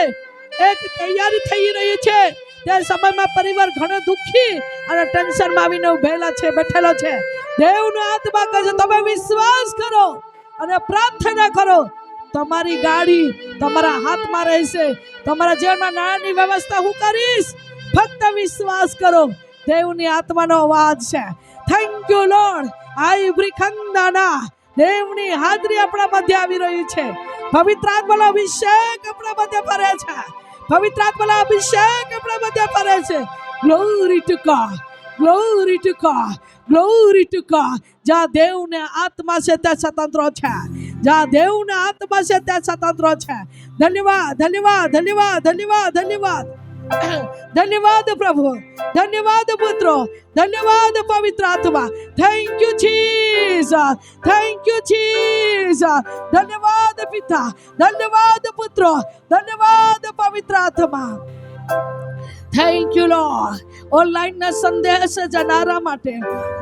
S1: એક તૈયારી થઈ રહી છે. તે સમયમાં પરિવાર ઘણો દુઃખી અને ટેન્શનમાં આવીને ઉભેલા છે, બેઠેલો છે. દેવનો આત્મા કહે છે તમે વિશ્વાસ કરો અને પ્રાર્થના કરો, તમારી ગાડી તમારા હાથમાં રહેશે. તમારા જીવનમાં નાણાંની વ્યવસ્થા હું કરીશ, ફક્ત વિશ્વાસ કરો. દેવની આત્માનો અવાજ છે. Thank you Lord. આઈ બ્રિખંદાના દેવની હાજરી આપણા મધ્ય આવી રહી છે. પવિત્ર આત્માનો અભિષેક આપણા મધ્ય ફરે છે. પવિત્ર આત્માનો અભિષેક આપણા મધ્ય ફરે છે. Glory two God, glory two God, glory two God. જ્યાં દેવને આત્મા છે ત્યાં સ્વતંત્ર છે. જ્યાં દેવને આત્મા છે ત્યાં સ્વતંત્ર છે. ધન્યવાદ, ધન્યવાદ, ધન્યવાદ, ધન્યવાદ, ધન્યવાદ. ધન્યવાદ પ્રભુ, ધન્યવાદ પુત્રો, ધન્યવાદ પવિત્ર આત્મા. Thank you Jesus, thank you Jesus. ધન્યવાદ પિતા, ધન્યવાદ પુત્ર, ધન્યવાદ પવિત્ર આત્મા. Thank you lord. ઓનલાઈનના સંદેશ જનારા માટે,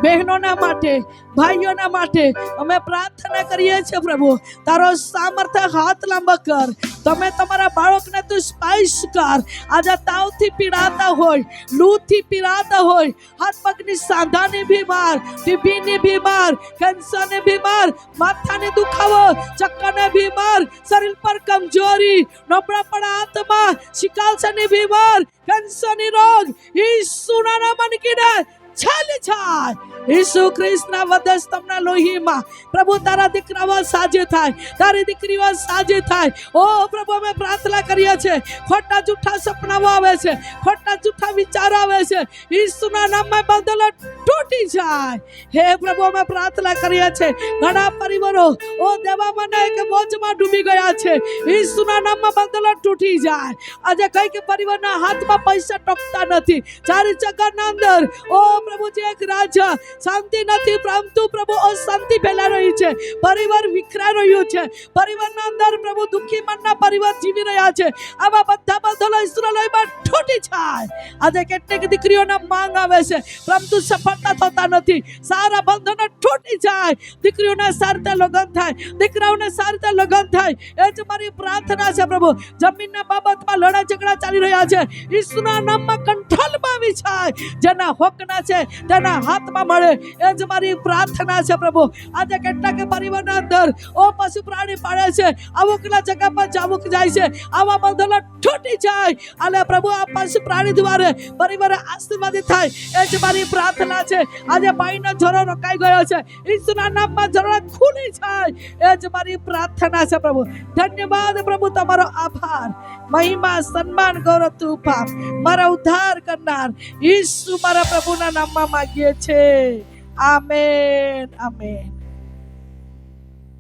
S1: બહેનોના માટે, ભાઈઓના માટે અમે પ્રાર્થના કરીએ છીએ પ્રભુ. તારો સામર્થ્ય હાથ લાંબા કર. તમે તમારા બાળકને તું સ્પાઈસ કર. આજે તાવથી પીડાતા હોય, લૂથી પીડાતા હોય, હાથ પગની સાંધાની બીમાર, ટીબીની બીમાર, કેન્સરની બીમાર, માથાની દુખાવો, ચક્કરની બીમાર, શરીર પર કમજોરી, નબળાપણા આત્મા, શિકાલસાની બીમાર, કેન્સરની રોગ, ઈસુના નામની કીડે ચાલી જાય. ઈસુ ખ્રિસ્તના વધ સ્તંભના લોહીમાં પ્રભુ તારા દીકરાઓ સાજે થાય, તારી દીકરીઓ સાજે થાય. ઓ પ્રભુ અમે પ્રાર્થના કરીએ છીએ. ખોટા જૂઠા સપનાઓ આવે છે, ખોટા જૂઠા વિચારો આવે છે, ઈસુના નામમાં બંધનો તૂટી જાય. હે પ્રભુ અમે પ્રાર્થના કરીએ છીએ. ઘણા પરિવારો ઓ દેવામાં એક બોજમાં ડૂબી ગયા છે. ઈસુના નામમાં બંધનો તૂટી જાય. આજે કઈ કે પરિવારના હાથમાં પૈસા ટકતા નથી, ચારી જગતના અંદર ઓ પ્રભુજી એક રાજા શાંતિ નથી, પરંતુ પ્રભુ અશાંતિ ફેલાઈ રહી છે. પરિવાર વિખરાઈ રહ્યું છે. પરિવારના અંદર પ્રભુ દુઃખી મનના પરિવાર જીવી રહ્યા છે. આવા બધા બંધનો ઈસુના નામમાં તૂટી જાય. આજે કેટલીક દીકરીઓના માંગ આવે છે, પરંતુ સફળતા થતા નથી. સારા બંધનો તૂટી જાય. દીકરીઓના સારતે લગ્ન થાય, દીકરાઓને સારતે લગ્ન થાય. એ જ મારી પ્રાર્થના છે પ્રભુ. જમીનના બાબતમાં લડાઈ ઝઘડા ચાલી રહ્યા છે, ઈસુના નામમાં કંટ્રોલમાં આવી જાય. જેના હકના છે તેના હાથમાં મળે. એ જ મારી પ્રાર્થના છે પ્રભુ. આજે કેટલાક પરિવારના અંદર ઓ પશુ પ્રાણી પાળે છે, અમુકના જગ્યા પર ચાબુક જાય છે. આવા બંધનો તૂટી જાય અને પ્રભુ આ પશુ પ્રાણી દ્વારા પરિવાર આશીર્વાદિત થાય. એ જ મારી પ્રાર્થના છે. આજે ભાઈનો જરો રોકાઈ ગયો છે, ઈસુના નામમાં જરો ખુલી જાય. એ જ મારી પ્રાર્થના છે પ્રભુ. ધન્યવાદ પ્રભુ, તમારો આભાર, મહિમા, સન્માન, ગૌરવ તું પાપ. મારા ઉદ્ધાર કરનાર ઈસુ મારા પ્રભુના નામમાં માંગીએ છે. Amen, amen.